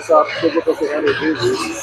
sa pupunta si Henry Davis.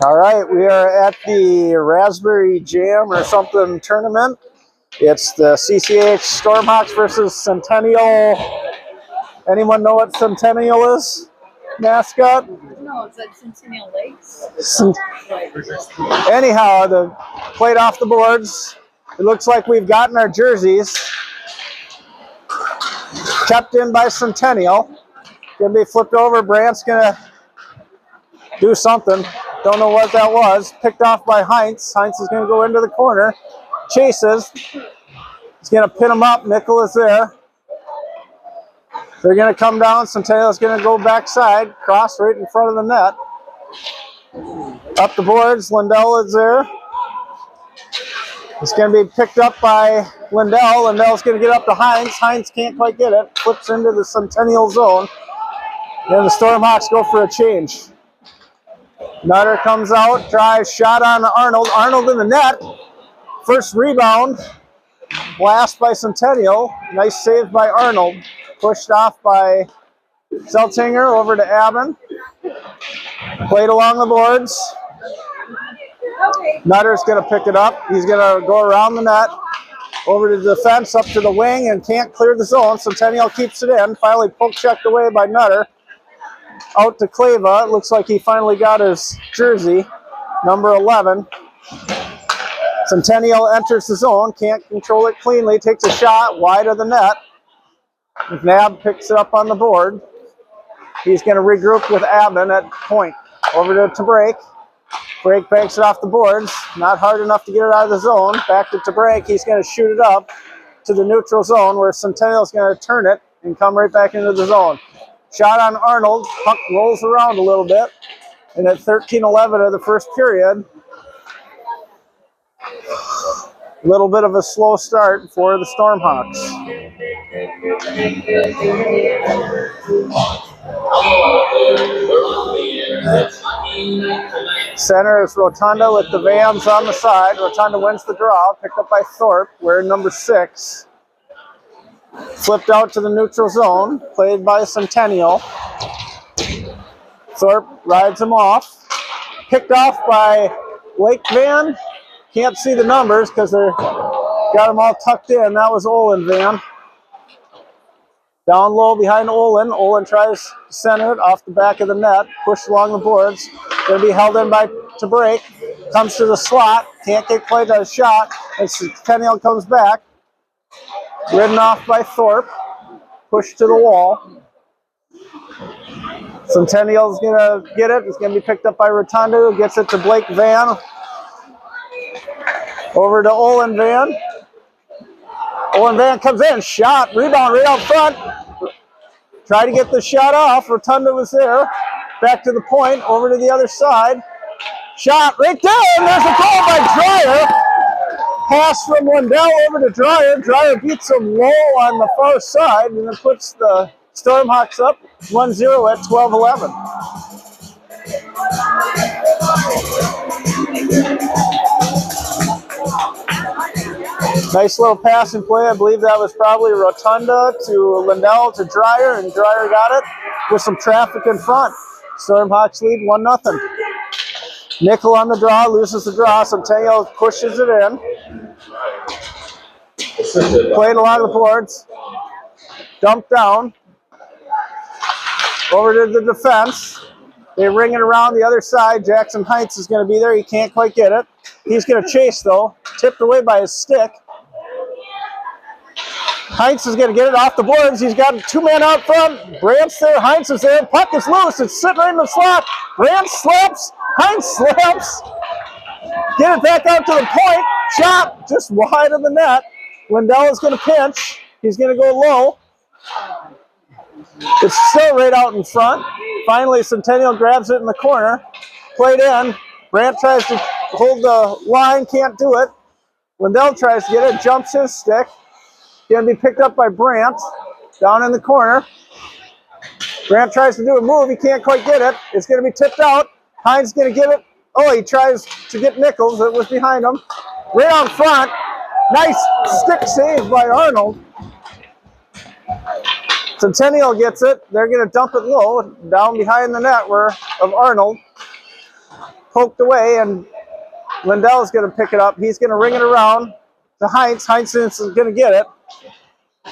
All right, we are at the Raspberry Jam or something tournament. It's the CCH Stormhawks versus Centennial. Anyone know what Centennial is? Mascot? No, it's at Centennial Lakes. Anyhow, the plate off the boards. It looks like we've gotten our jerseys. Kept in by Centennial. Gonna be flipped over. Brant's gonna do something. Don't know what that was. Picked off by Heinz. Heinz is gonna go into the corner. Chases. He's gonna pin him up. Nickel is there. They're gonna come down. Centennial's gonna go backside. Cross right in front of the net. Up the boards. Lindell is there. It's going to be picked up by Lindell. Lindell's going to get up to Heinz. Heinz can't quite get it. Flips into the Centennial zone. Then the Stormhawks go for a change. Nutter comes out, drives, shot on Arnold. Arnold in the net. First rebound. Blast by Centennial. Nice save by Arnold. Pushed off by Seltinger over to Abbin. Played along the boards. Nutter's going to pick it up. He's going to go around the net, over to the defense, up to the wing, and can't clear the zone. Centennial keeps it in. Finally poke checked away by Nutter. Out to Kleva. It looks like he finally got his jersey, number 11. Centennial enters the zone, can't control it cleanly, takes a shot wide of the net. McNabb picks it up on the board. He's going to regroup with Abbin at point. Over to break. Break banks it off the boards. Not hard enough to get it out of the zone. Back to break. He's going to shoot it up to the neutral zone where Centennial's going to turn it and come right back into the zone. Shot on Arnold. Puck rolls around a little bit. And at 13-11 of the first period, a little bit of a slow start for the Stormhawks. Center is Rotunda with the Vans on the side. Rotunda wins the draw, picked up by Thorpe, wearing number 6. Flipped out to the neutral zone, played by Centennial. Thorpe rides him off. Picked off by Blake Van. Can't see the numbers because they're got them all tucked in. That was Olin Van. Down low behind Olin. Olin tries to center it off the back of the net. Pushed along the boards. Going to be held in by to break. Comes to the slot. Can't get quite a shot. And Centennial comes back. Ridden off by Thorpe. Pushed to the wall. Centennial's going to get it. It's going to be picked up by Rotunda, who gets it to Blake Van. Over to Olin Van. Olin Van comes in. Shot. Rebound right out front. Try to get the shot off. Rotunda was there. Back to the point. Over to the other side. Shot right there. And there's a goal by Dreyer. Pass from Lindell over to Dreyer. Dreyer beats him low on the far side and then puts the Stormhawks up 1-0 at 12-11. Nice little pass and play. I believe that was probably Rotunda to Lindell to Dreyer, and Dreyer got it with some traffic in front. Stormhawks lead 1-0. Nickel on the draw, loses the draw. Centennial pushes it in. Played along the boards. Dumped down. Over to the defense. They ring it around the other side. Jackson Heights is going to be there. He can't quite get it. He's going to chase, though. Tipped away by his stick. Heinz is going to get it off the boards. He's got 2 men out front. Brant's there. Heinz is there. Puck is loose. It's sitting right in the slot. Brant slips. Heinz slips. Get it back out to the point. Shot just wide of the net. Lindell is going to pinch. He's going to go low. It's still right out in front. Finally, Centennial grabs it in the corner. Played in. Brant tries to hold the line. Can't do it. Lindell tries to get it. Jumps his stick. Going to be picked up by Brant. Down in the corner. Brant tries to do a move. He can't quite get it. It's going to be tipped out. Heinz is going to get it. Oh, he tries to get Nichols. It was behind him. Right out front. Nice stick save by Arnold. Centennial gets it. They're going to dump it low. Down behind the net of Arnold. Poked away, and Lindell is going to pick it up. He's going to ring it around. to Heinz. Heinz is going to get it.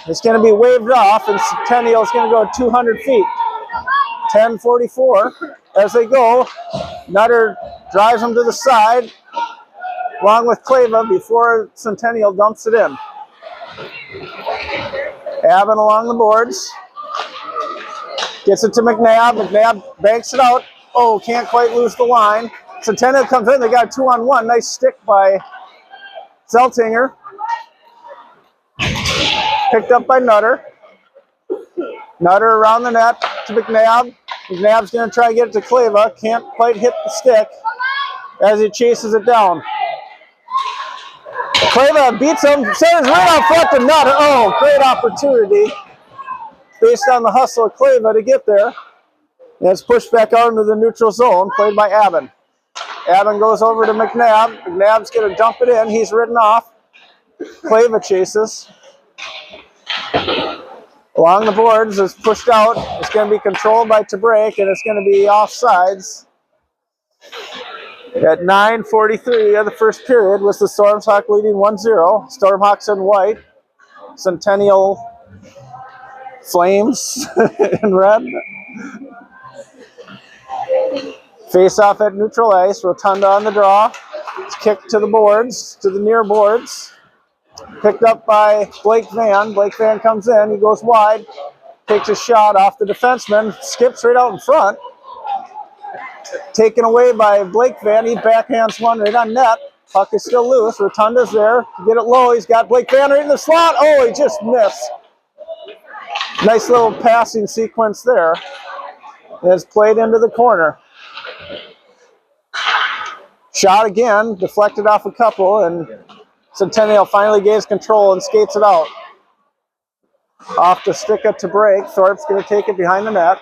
It's going to be waved off, and Centennial is going to go 200 feet. 10:44 as they go. Nutter drives them to the side, along with Clava before Centennial dumps it in. Abbott along the boards. Gets it to McNabb. McNabb banks it out. Oh, can't quite lose the line. Centennial comes in. They got a 2-on-1. Nice stick by Zeltinger. Picked up by Nutter. Nutter around the net to McNabb. McNabb's going to try to get it to Clava. Can't quite hit the stick as he chases it down. Clava beats him. Sends right out front to Nutter. Oh, great opportunity based on the hustle of Clava to get there. And it's pushed back out into the neutral zone, played by Abbott. Abbott goes over to McNabb. McNabb's going to dump it in. He's ridden off. Clava chases. Along the boards is pushed out. It's going to be controlled by Tabrake, and it's going to be offsides. At 9:43 of the first period was the Stormhawks leading 1-0. Stormhawks in white. Centennial Flames in red. Face off at neutral ice. Rotunda on the draw. It's kicked to the boards, to the near boards. Picked up by Blake Van. Blake Van comes in. He goes wide. Takes a shot off the defenseman. Skips right out in front. Taken away by Blake Van. He backhands one right on net. Puck is still loose. Rotunda's there. Get it low. He's got Blake Van right in the slot. Oh, he just missed. Nice little passing sequence there. It's played into the corner. Shot again. Deflected off a couple, and Centennial finally gains control and skates it out. Off the stick up to break. Thorpe's going to take it behind the net.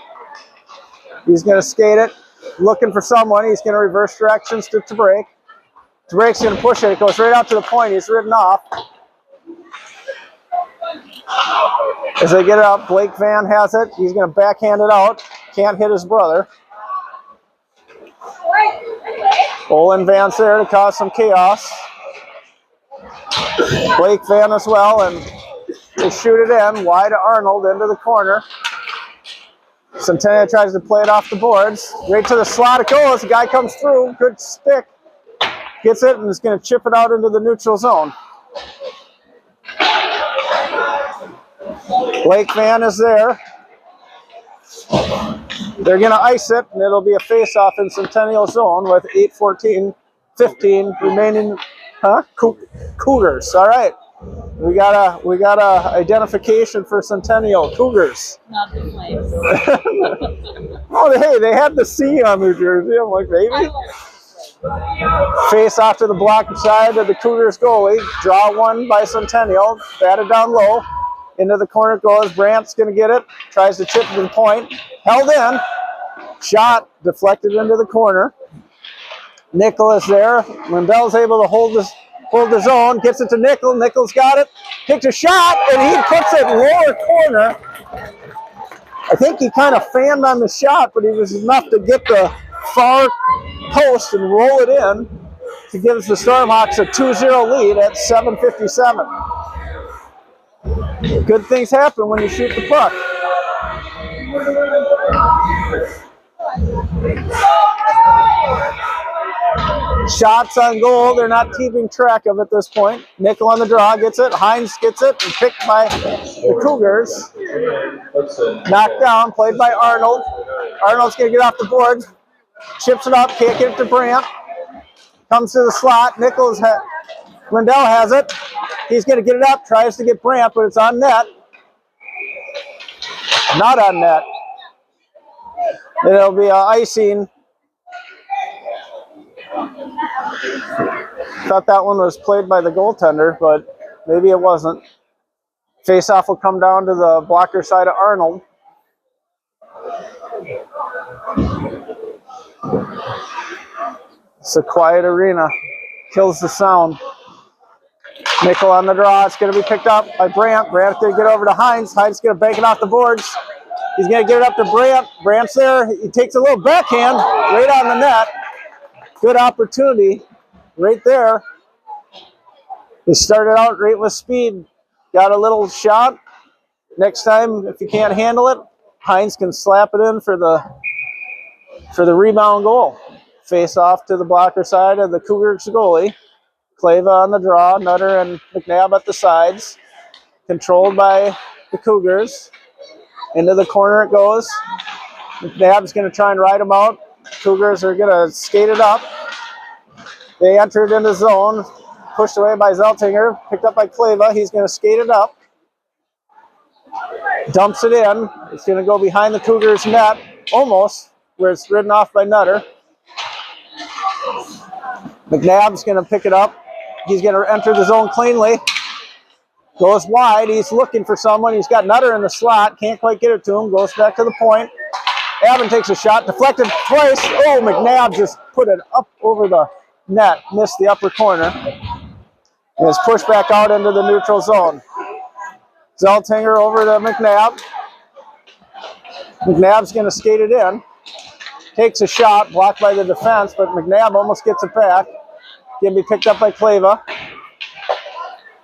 He's going to skate it, looking for someone. He's going to reverse directions to break. Break's going to push it. It goes right out to the point. He's ridden off. As they get it out, Blake Van has it. He's going to backhand it out. Can't hit his brother. Olin Van's there to cause some chaos. Blake Van as well, and they shoot it in wide to Arnold into the corner. Centennial tries to play it off the boards. Right to the slot it goes. The guy comes through. Good stick. Gets it and is going to chip it out into the neutral zone. Blake Van is there. They're going to ice it, and it'll be a face-off in Centennial zone with 8:15 remaining. Cougars. All right. We got a identification for Centennial. Cougars. Not the Flames. Oh, hey, they had the C on their jersey. I'm like, maybe. Face off to the block side of the Cougars goalie. Draw one by Centennial. Batted down low. Into the corner goes. Brandt's going to get it. Tries to chip to the point. Held in. Shot. Deflected into the corner. Nickel is there. Lindell's able to hold the zone. Gets it to Nickel. Nickel's got it. Takes a shot, and he puts it lower corner. I think he kind of fanned on the shot, but he was enough to get the far post and roll it in to give the Stormhawks a 2-0 lead at 7:57. Good things happen when you shoot the puck. Shots on goal. They're not keeping track of at this point. Nickel on the draw gets it. Hines gets it and picked by the Cougars. Knocked down, played by Arnold. Arnold's going to get off the board. Chips it up, can't get it to Brandt. Comes to the slot. Lindell has it. He's going to get it up, tries to get Brandt, but it's on net. Not on net. It'll be an icing. Thought that one was played by the goaltender, but maybe it wasn't. Face-off will come down to the blocker side of Arnold. It's a quiet arena. Kills the sound. Nickel on the draw. It's going to be picked up by Brandt. Brandt's going to get over to Hines. Hines going to bank it off the boards. He's going to get it up to Brandt. Brandt's there. He takes a little backhand right on the net. Good opportunity right there. They started out great with speed, got a little shot. Next time, if you can't handle it, Hines can slap it in for the rebound goal. Face off to the blocker side of the Cougars goalie. Clava on the draw, Nutter and McNabb at the sides. Controlled by the Cougars. Into the corner it goes. McNabb's going to try and ride them out. Cougars are going to skate it up. They entered into zone. Pushed away by Zeltinger. Picked up by Clava. He's going to skate it up. Dumps it in. It's going to go behind the Cougars' net. Almost. Where it's ridden off by Nutter. McNabb's going to pick it up. He's going to enter the zone cleanly. Goes wide. He's looking for someone. He's got Nutter in the slot. Can't quite get it to him. Goes back to the point. Avon takes a shot. Deflected twice. Oh, McNabb just put it up over the net. Missed the upper corner. And is pushed back out into the neutral zone. Zeltinger over to McNabb. McNabb's going to skate it in. Takes a shot. Blocked by the defense, but McNabb almost gets it back. Can be picked up by Clava.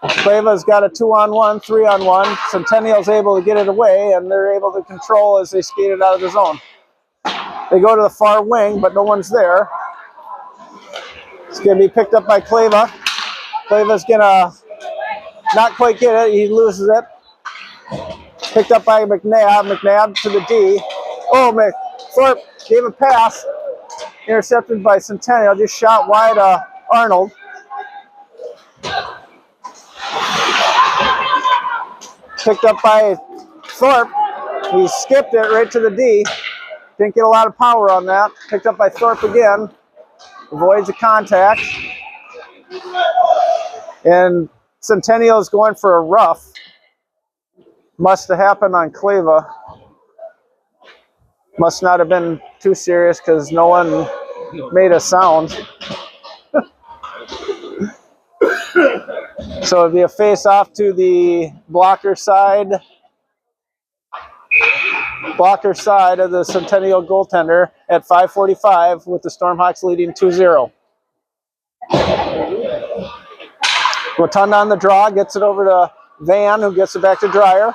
Clava's got a 2-on-1, 3-on-1. Centennial's able to get it away, and they're able to control as they skate it out of the zone. They go to the far wing, but no one's there. It's going to be picked up by Clava. Clava's going to not quite get it. He loses it. Picked up by McNabb. McNabb to the D. Oh, Thorpe gave a pass. Intercepted by Centennial. Just shot wide Arnold. Picked up by Thorpe. He skipped it right to the D. Didn't get a lot of power on that. Picked up by Thorpe again. Avoids the contact. And Centennial's going for a rough. Must have happened on Clava. Must not have been too serious because no one made a sound. So it'd be a face-off to the blocker side of the Centennial goaltender at 5:45 with the Stormhawks leading 2-0. Rotunda on the draw, gets it over to Van, who gets it back to Dreyer.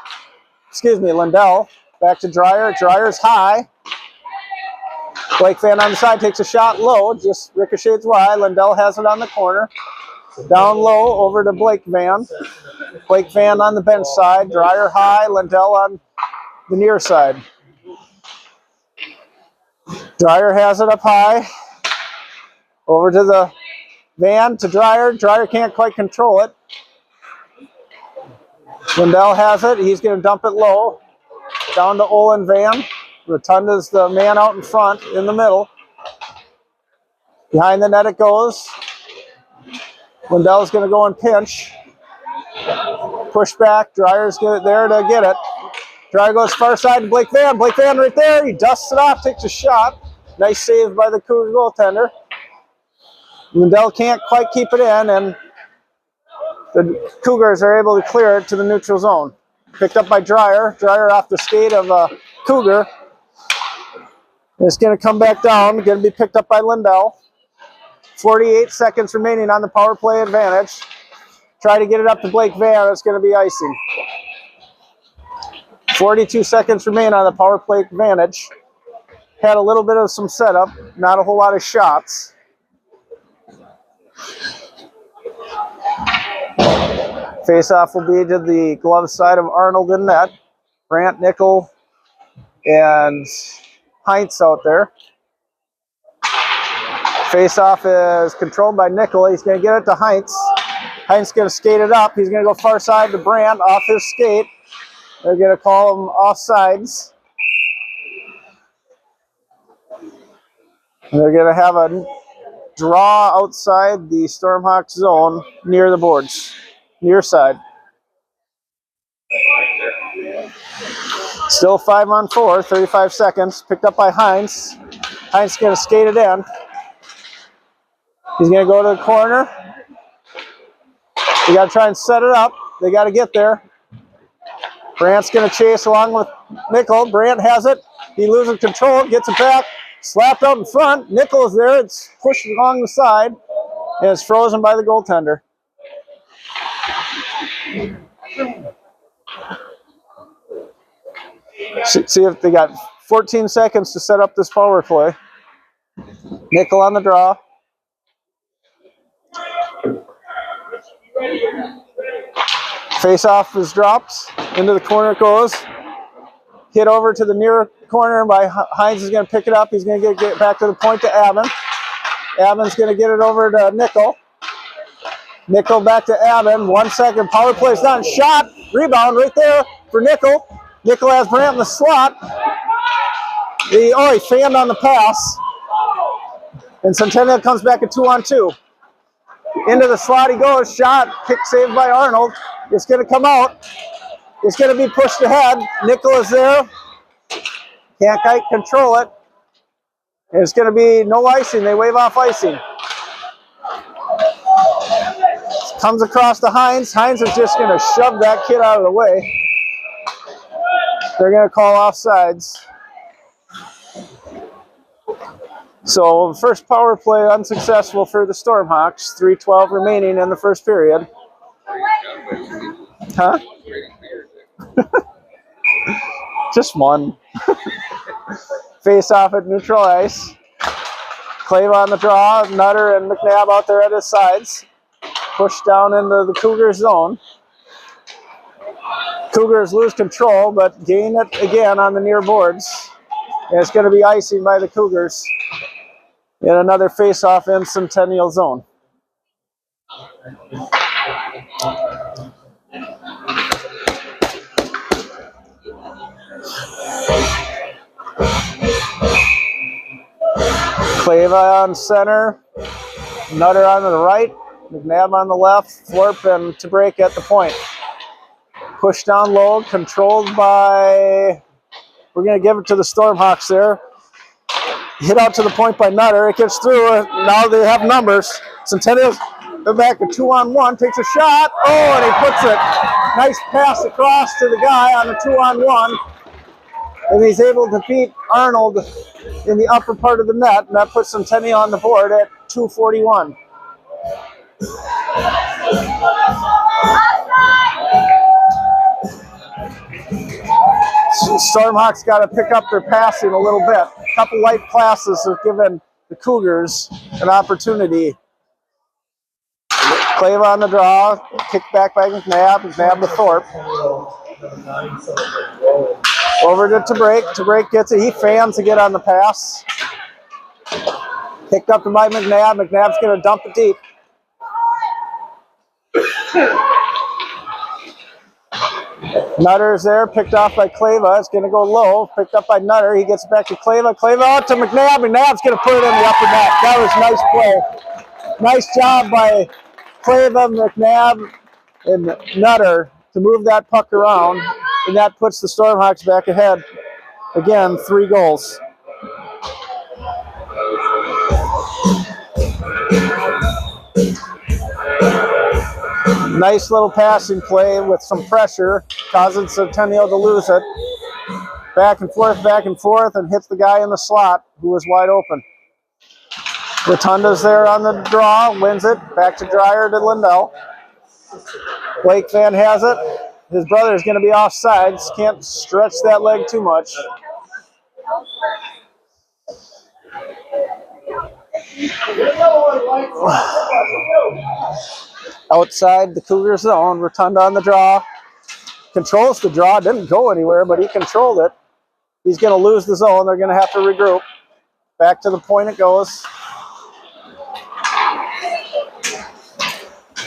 Excuse me, Lindell. Back to Dreyer. Dreyer's high. Blake Van on the side takes a shot low, just ricochets wide. Lindell has it on the corner. Down low over to Blake Van. Blake Van on the bench side. Dreyer high. Lindell on the near side. Dreyer has it up high. Over to the Van to Dreyer. Dreyer can't quite control it. Lindell has it. He's going to dump it low. Down to Olin Van. Rotunda's the man out in front, in the middle. Behind the net it goes. Lindell's going to go and pinch. Push back. Dreyer's there to get it. Dreyer goes far side to Blake Van. Blake Van right there. He dusts it off, takes a shot. Nice save by the Cougar goaltender. Lindell can't quite keep it in, and the Cougars are able to clear it to the neutral zone. Picked up by Dreyer. Dreyer off the skate of Cougar. It's going to come back down. Going to be picked up by Lindell. 48 seconds remaining on the power play advantage. Try to get it up to Blake Van. It's going to be icing. 42 seconds remain on the power play advantage. Had a little bit of some setup. Not a whole lot of shots. Face-off will be to the glove side of Arnold in net. Brandt, Nickel, and Heinz out there. Face-off is controlled by Nickel. He's going to get it to Heinz. Heinz is going to skate it up. He's going to go far side to Brandt off his skate. They're going to call him offsides. They're going to have a draw outside the Stormhawks zone near the boards, near side. Still 5-on-4, 35 seconds. Picked up by Heinz. Heinz is going to skate it in. He's going to go to the corner. They got to try and set it up. They got to get there. Brandt's going to chase along with Nickel. Brandt has it. He loses control, gets it back. Slapped out in front. Nickel is there. It's pushed along the side. And it's frozen by the goaltender. See if they got 14 seconds to set up this power play. Nickel on the draw. Face off is dropped. Into the corner it goes. Hit over to the near corner by Hines is going to pick it up. He's going to get back to the point to Abbott. Abbott's going to get it over to Nickel. Nickel back to Abbott. 1 second. Power play's done. Shot. Rebound right there for Nickel. Nickel has Brandt in the slot. He fanned on the pass. And Centennial comes back at 2-on-2. Into the slot he goes. Shot. Kick saved by Arnold. It's going to come out. It's going to be pushed ahead. Nickel is there. Can't quite control it. And it's going to be no icing. They wave off icing. Comes across to Hines. Hines is just going to shove that kid out of the way. They're going to call offsides. So first power play unsuccessful for the Stormhawks. 3:12 remaining in the first period. Huh? Just one. Face off at neutral ice. Clave on the draw. Nutter and McNabb out there at his sides. Pushed down into the Cougars zone. Cougars lose control, but gain it again on the near boards. And it's going to be icing by the Cougars in another face-off in Centennial zone. Clave on center, Nutter on the right, McNabb on the left, Thorpe and to break at the point. Push down low, controlled by, we're going to give it to the Stormhawks there. Hit out to the point by Nutter, it gets through, now they have numbers. Centennial's back at 2-on-1, takes a shot, and he puts it. Nice pass across to the guy on the 2-on-1. And he's able to beat Arnold in the upper part of the net, and that puts Centennial on the board at 2:41. Stormhawks got to pick up their passing a little bit. A couple light passes have given the Cougars an opportunity. Clave on the draw, kick back by McNabb, McNabb to Thorpe. Over to Break. Break gets it. He fans to get on the pass. Picked up by McNabb. McNabb's going to dump it deep. Nutter's there. Picked off by Clava. It's going to go low. Picked up by Nutter. He gets back to Clava. Clava out to McNabb. McNabb's going to put it in the upper net. That was nice play. Nice job by Clava, McNabb, and Nutter to move that puck around. And that puts the Stormhawks back ahead. Again, 3 goals. Nice little passing play with some pressure, causing Centennial to lose it. Back and forth, and hits the guy in the slot who was wide open. Rotunda's there on the draw, wins it. Back to Dreyer to Lindell. Blake Van has it. His brother is going to be offsides. Can't stretch that leg too much. Outside the Cougar zone, Rotunda on the draw. Controls the draw, didn't go anywhere, but he controlled it. He's going to lose the zone. They're going to have to regroup. Back to the point it goes.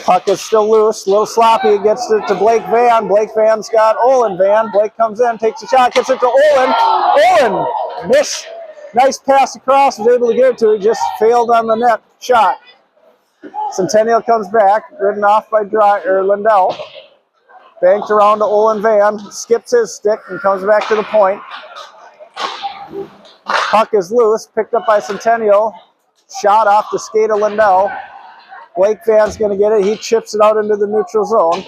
Puck is still loose, a little sloppy. It gets it to Blake Van. Blake Van's got Olin Van. Blake comes in, takes a shot, gets it to Olin. Olin missed. Nice pass across, was able to get it to it, just failed on the net shot. Centennial comes back, ridden off by Lindell. Banked around to Olin Van, skips his stick and comes back to the point. Puck is loose, picked up by Centennial. Shot off the skate of Lindell. Blake Van's going to get it. He chips it out into the neutral zone.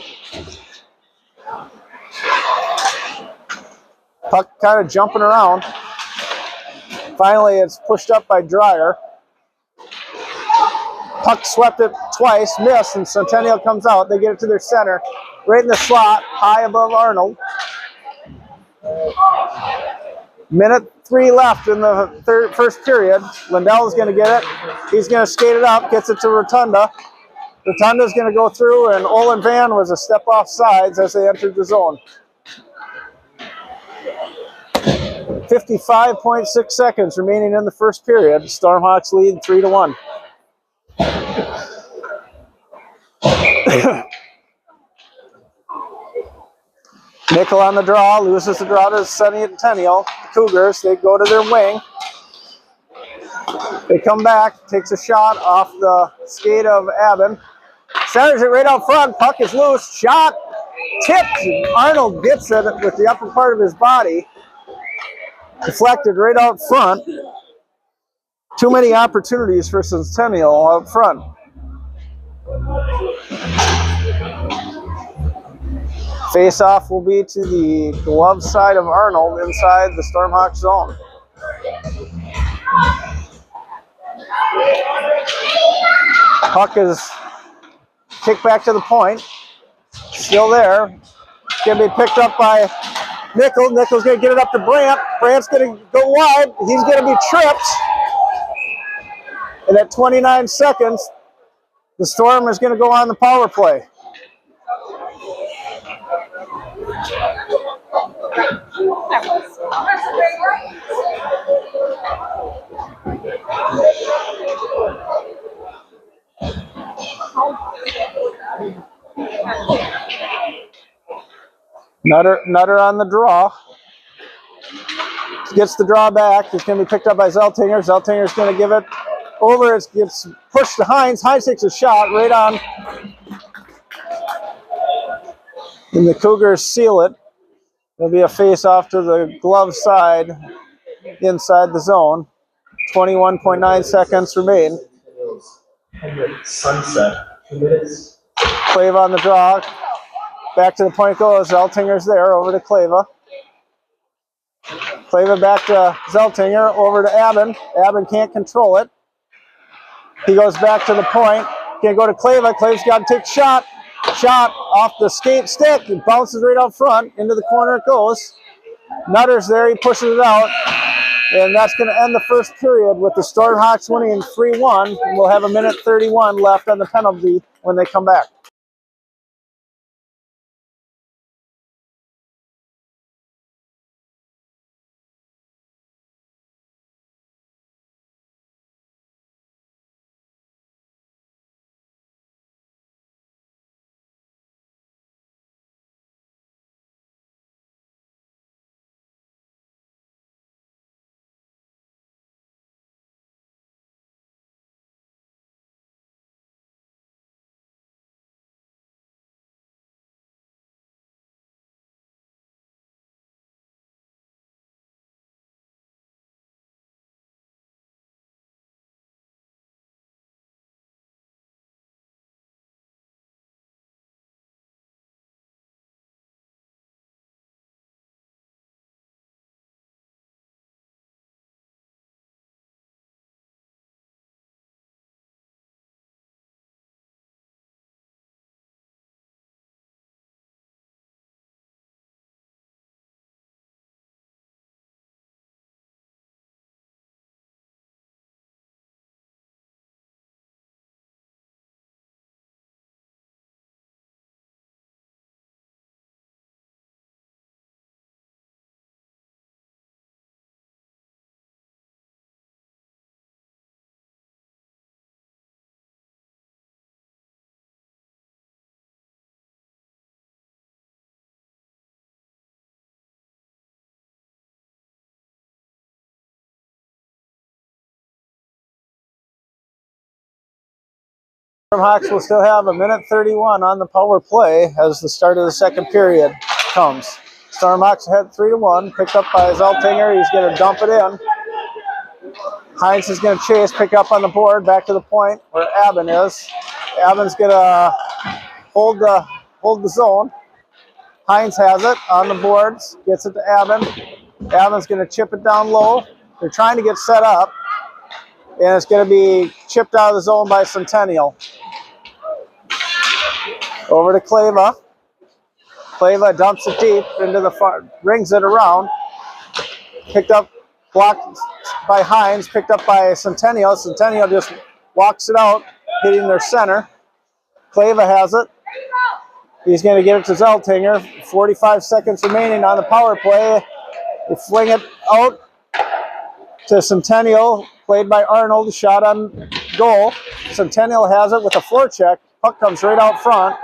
Puck kind of jumping around. Finally, it's pushed up by Dreyer. Puck swept it twice, missed, and Centennial comes out. They get it to their center. right in the slot, high above Arnold. Minute 3 left in the first period. Lindell's going to get it. He's going to skate it up, gets it to Rotunda. Rotunda's going to go through, and Olin Van was a step off sides as they entered the zone. 55.6 seconds remaining in the first period. Stormhawks lead 3-1. Nickel on the draw, loses the draw to Centennial. The Cougars, they go to their wing. They come back, takes a shot off the skate of Aben. Centers it right out front, puck is loose, shot, tipped. Arnold gets it with the upper part of his body. Deflected right out front. Too many opportunities for Centennial out front. Face-off will be to the glove side of Arnold inside the Stormhawk zone. Puck is kicked back to the point. Still there. Going to be picked up by Nickel. Nickel's going to get it up to Brandt. Brandt's going to go wide. He's going to be tripped. And at 29 seconds, the Storm is going to go on the power play. Nutter on the draw. Gets the draw back. It's going to be picked up by Zeltinger. Zeltinger's going to give it over. It gets pushed to Hines. Hines takes a shot right on. And the Cougars seal it. There'll be a face-off to the glove side inside the zone. 21.9 seconds remain. Sunset. 2 minutes. Clava on the draw. Back to the point goes. Zeltinger's there. Over to Clava. Clava back to Zeltinger. Over to Aben. Aben can't control it. He goes back to the point. Can't go to Clava. Clava's got to take a shot. Shot off the skate stick. It bounces right out front. Into the corner it goes. Nutter's there. He pushes it out. And that's going to end the first period with the Stormhawks winning 3-1. And we'll have a minute 31 left on the penalty when they come back. Stormhawks will still have a minute 31 on the power play as the start of the second period comes. Stormhawks ahead 3-1, picked up by Zeltinger. He's going to dump it in. Hines is going to chase, pick up on the board, back to the point where Aben is. Aben's going to hold the zone. Hines has it on the boards, gets it to Aben. Aben's going to chip it down low. They're trying to get set up, and it's going to be chipped out of the zone by Centennial. Over to Clava. Clava dumps it deep into the far, rings it around. Picked up, blocked by Hines, picked up by Centennial. Centennial just walks it out, hitting their center. Clava has it. He's going to get it to Zeltinger. 45 seconds remaining on the power play. They fling it out to Centennial, played by Arnold, shot on goal. Centennial has it with a forecheck. Puck comes right out front.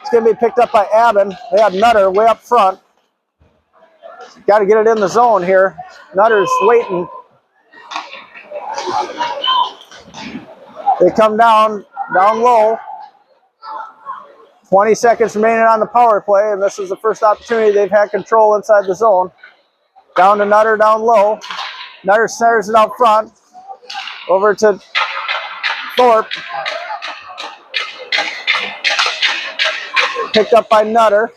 It's going to be picked up by Abbin. They have Nutter way up front. Got to get it in the zone here. Nutter's waiting. They come down low. 20 seconds remaining on the power play, and this is the first opportunity they've had control inside the zone. Down to Nutter, down low. Nutter centers it out front. Over to Thorpe. Picked up by Nutter.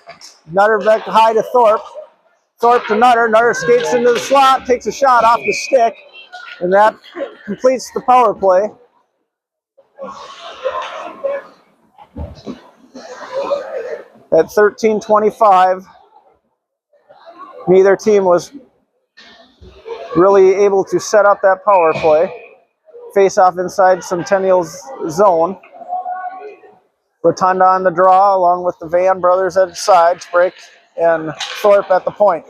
Nutter back high to Thorpe. Thorpe to Nutter. Nutter skates into the slot, takes a shot off the stick, and that completes the power play. At 13:25, neither team was really able to set up that power play. Face off inside Centennial's zone. Rotunda on the draw, along with the Van brothers at sides, Brick and Thorpe at the point.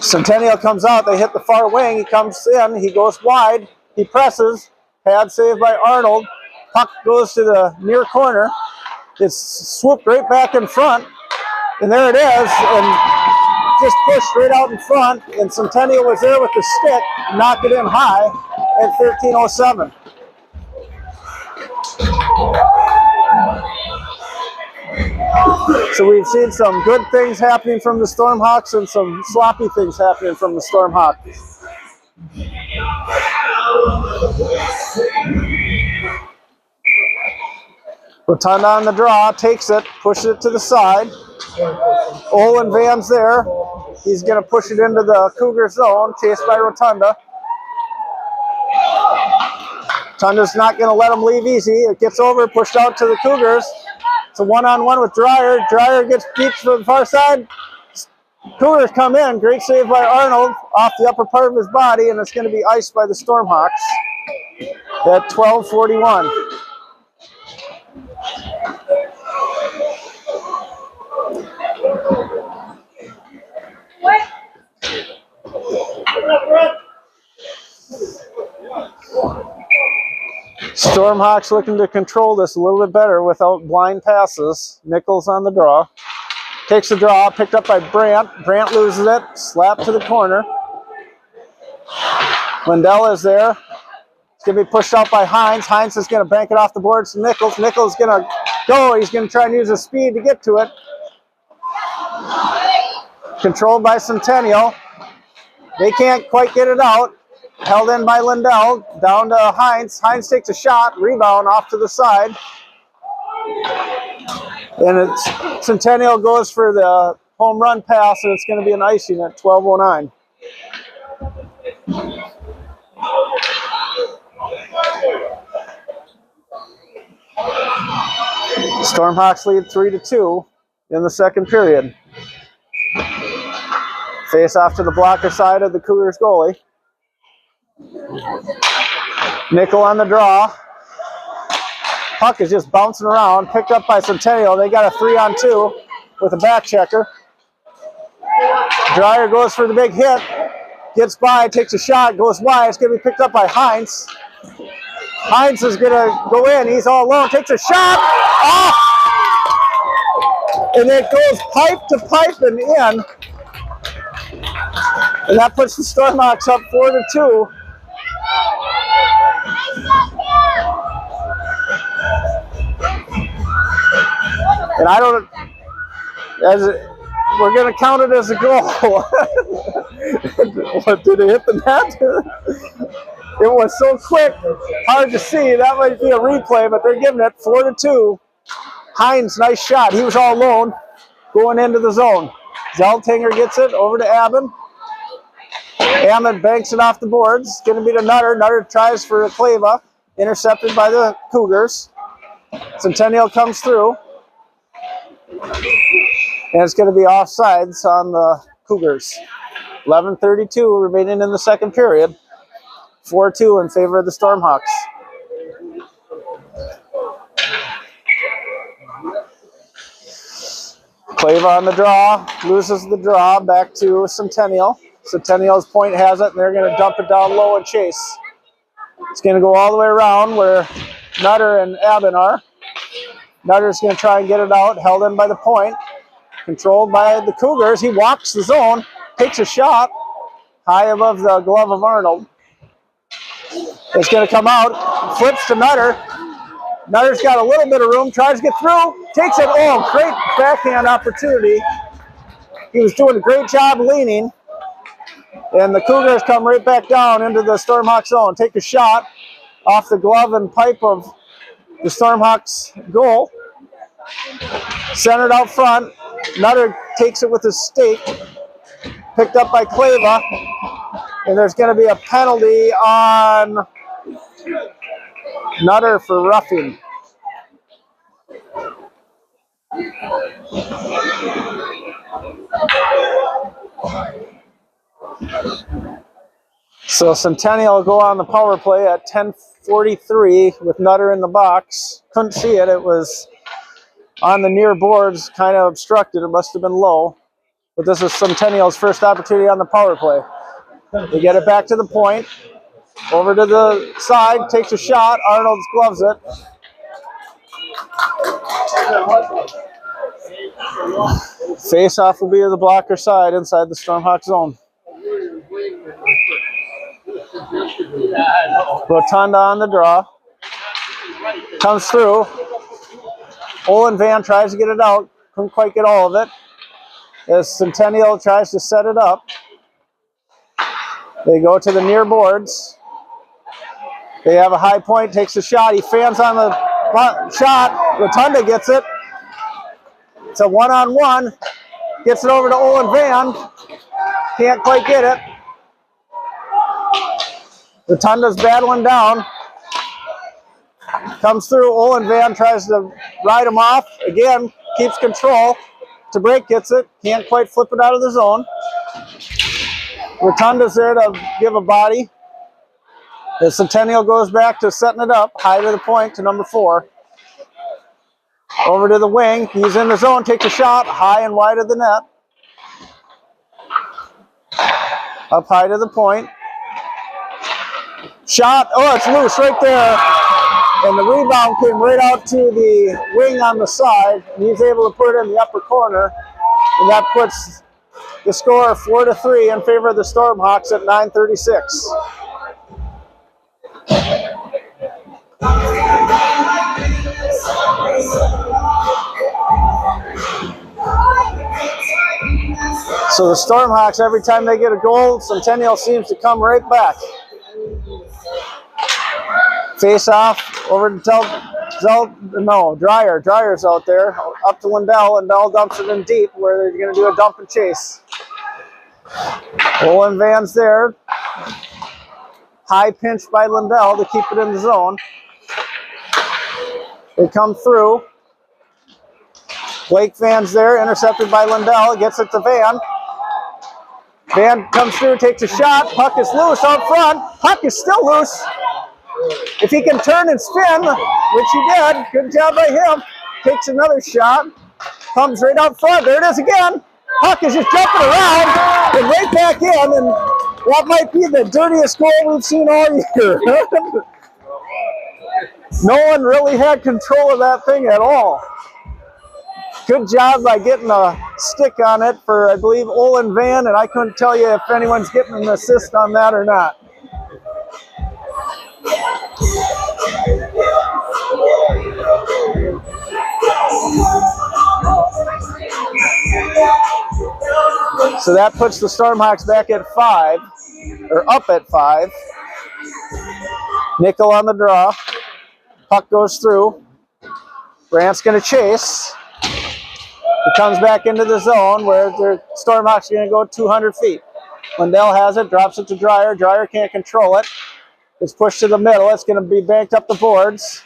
Centennial comes out, they hit the far wing, he comes in, he goes wide, he presses, pad saved by Arnold, puck goes to the near corner, it's swooped right back in front, and there it is, and just pushed right out in front, and Centennial was there with the stick, knocked it in high at 13:07. So we've seen some good things happening from the Stormhawks and some sloppy things happening from the Stormhawks. Rotunda on the draw, takes it, pushes it to the side. Olin Van's there. He's going to push it into the Cougar zone, chased by Rotunda. Rotunda's not going to let him leave easy. It gets over, pushed out to the Cougars. It's a one-on-one with Dreyer. Dreyer gets beat to the far side. Cougars come in. Great save by Arnold off the upper part of his body, and it's going to be iced by the Stormhawks at 12:41. Stormhawks looking to control this a little bit better without blind passes. Nichols on the draw. Takes the draw, picked up by Brandt. Brandt loses it, slap to the corner. Lindell is there. It's going to be pushed out by Hines. Hines is going to bank it off the boards to Nichols. Nichols is going to go. He's going to try and use his speed to get to it. Controlled by Centennial. They can't quite get it out. Held in by Lindell. Down to Hines. Hines takes a shot. Rebound off to the side. And it's Centennial goes for the home run pass, and it's going to be an icing at 12:09. Stormhawks lead 3-2 in the second period. Face off to the blocker side of the Cougars goalie. Nickel on the draw. Puck is just bouncing around, picked up by Centennial. They got a 3-on-2 with a back checker. Dreyer goes for the big hit, gets by, takes a shot, goes wide. It's going to be picked up by Hines. Hines is going to go in. He's all alone, takes a shot. Off! And it goes pipe to pipe and in. And that puts the Stormhawks up 4-2. And I don't, we're going to count it as a goal. What, did it hit the net? It was so quick, hard to see. That might be a replay, but they're giving it 4-2. Hines, nice shot. He was all alone going into the zone. Zeltinger gets it over to Abbin. Abbin banks it off the boards. It's going to be to Nutter. Nutter tries for a Clava. Intercepted by the Cougars. Centennial comes through. And it's going to be offsides on the Cougars. 11:32 remaining in the second period. 4-2 in favor of the Stormhawks. Clava on the draw, loses the draw, back to Centennial. Centennial's point has it, and they're going to dump it down low and chase. It's going to go all the way around where Nutter and Abbott are. Nutter's going to try and get it out, held in by the point. Controlled by the Cougars. He walks the zone, takes a shot high above the glove of Arnold. It's going to come out, flips to Nutter. Nutter's got a little bit of room, tries to get through, takes it. Oh, great backhand opportunity. He was doing a great job leaning. And the Cougars come right back down into the Stormhawks zone. Take a shot off the glove and pipe of the Stormhawks goal. Centered out front. Nutter takes it with his stake. Picked up by Clava. And there's going to be a penalty on Nutter for roughing. So Centennial will go on the power play at 10:43 with Nutter in the box. Couldn't see it. It was on the near boards, kind of obstructed. It must have been low. But this is Centennial's first opportunity on the power play. They get it back to the point. Over to the side, takes a shot. Arnold gloves it. Face-off will be to the blocker side inside the Stormhawk zone. Rotunda on the draw. Comes through. Olin Van tries to get it out. Couldn't quite get all of it. As Centennial tries to set it up. They go to the near boards. They have a high point, takes a shot. He fans on the shot. Rotunda gets it. It's a one-on-one. Gets it over to Olin Van. Can't quite get it. Rotunda's battling down. Comes through. Olin Van tries to ride him off. Again, keeps control. To break, gets it. Can't quite flip it out of the zone. Rotunda's there to give a body. The Centennial goes back to setting it up. High to the point to number 4. Over to the wing. He's in the zone. Takes a shot. High and wide of the net. Up high to the point. Shot. Oh, it's loose right there. And the rebound came right out to the wing on the side. And he's able to put it in the upper corner. And that puts the score 4-3 in favor of the Stormhawks at 9:36. So the Stormhawks, every time they get a goal, Centennial seems to come right back. Face off over to Dreyer. Dreyer's out there, up to Lindell. Lindell dumps it in deep where they're going to do a dump and chase. Olin Van's there. High pinch by Lindell to keep it in the zone. They come through. Blake Van's there, intercepted by Lindell. Gets it to Van. Van comes through, takes a shot. Puck is loose out front. Puck is still loose. If he can turn and spin, which he did, good job by him. Takes another shot. Comes right out front. There it is again. Puck is just jumping around and right back in, and that might be the dirtiest goal we've seen all year. No one really had control of that thing at all. Good job by getting a stick on it for, I believe, Olin Van, and I couldn't tell you if anyone's getting an assist on that or not. So that puts the Stormhawks back at 5, or up at 5. Nickel on the draw. Puck goes through. Brandt's going to chase. He comes back into the zone where the Stormhawks are going to go 200 feet. Lindell has it, drops it to Dreyer. Dreyer can't control it. It's pushed to the middle. It's going to be banked up the boards.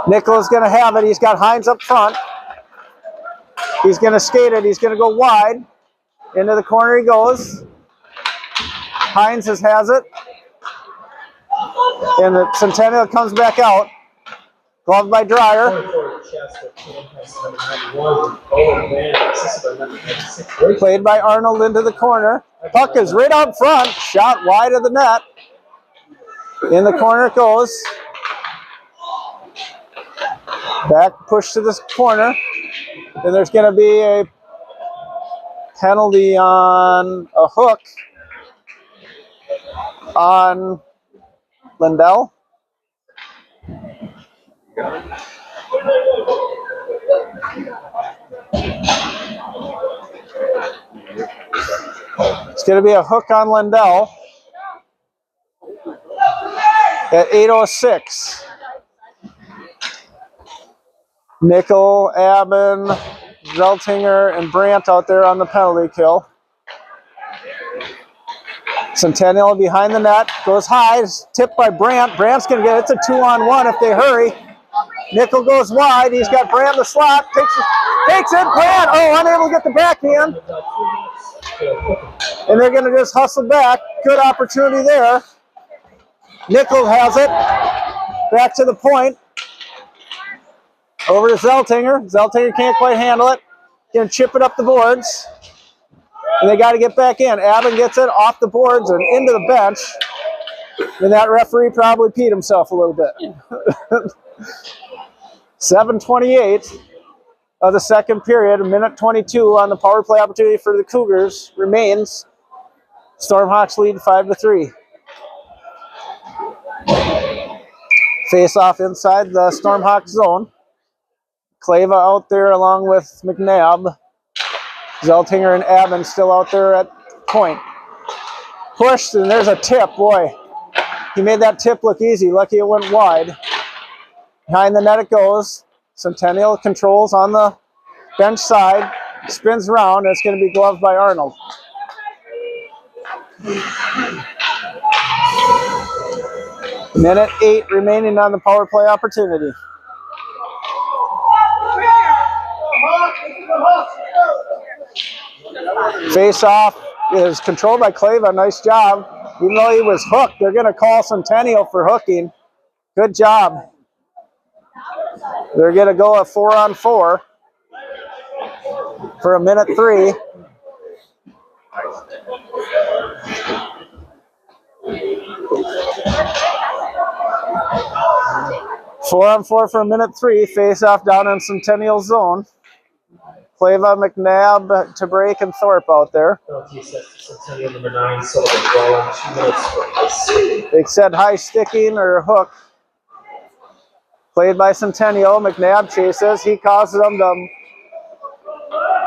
Nickel is going to have it. He's got Hines up front. He's going to skate it. He's going to go wide. Into the corner he goes. Hines has it. And the Centennial comes back out. Gloved by Dreyer. Played by Arnold into the corner. Puck is right out front. Shot wide of the net. In the corner it goes. Back push to this corner. And there's going to be a penalty on a hook on Lindell. It's going to be a hook on Lindell at 8:06. Nickel, Aben, Zeltinger, and Brandt out there on the penalty kill. Centennial behind the net, goes high, tipped by Brandt. Brandt's going to get it. It's a 2-on-1 if they hurry. Nickel goes wide. He's got Brandt in the slot. Takes it. Brandt, unable to get the backhand. And they're going to just hustle back. Good opportunity there. Nickel has it. Back to the point. Over to Zeltinger. Zeltinger can't quite handle it. Going to chip it up the boards. And they got to get back in. Aben gets it off the boards and into the bench. And that referee probably peed himself a little bit. 7:28 of the second period, 1:22 on the power play opportunity for the Cougars remains. Stormhawks lead 5-3. Face off inside the Stormhawks zone. Kleva out there along with McNabb. Zeltinger and Aben still out there at point. Pushed, and there's a tip. Boy, he made that tip look easy. Lucky it went wide. Behind the net it goes. Centennial controls on the bench side. Spins around, and it's going to be gloved by Arnold. Minute 8 remaining on the power play opportunity. Face off is controlled by Kleva. Nice job. Even though he was hooked, they're going to call Centennial for hooking. Good job. They're going to go a 4-on-4 for 1:03. Four-on-4 for 1:03. Face off down in Centennial zone. Kleva, McNabb, to break, and Thorpe out there. Centennial number 9, Sullivan Dwell, 2 minutes for ice. They said high sticking or hook. Played by Centennial. McNabb chases. He causes them to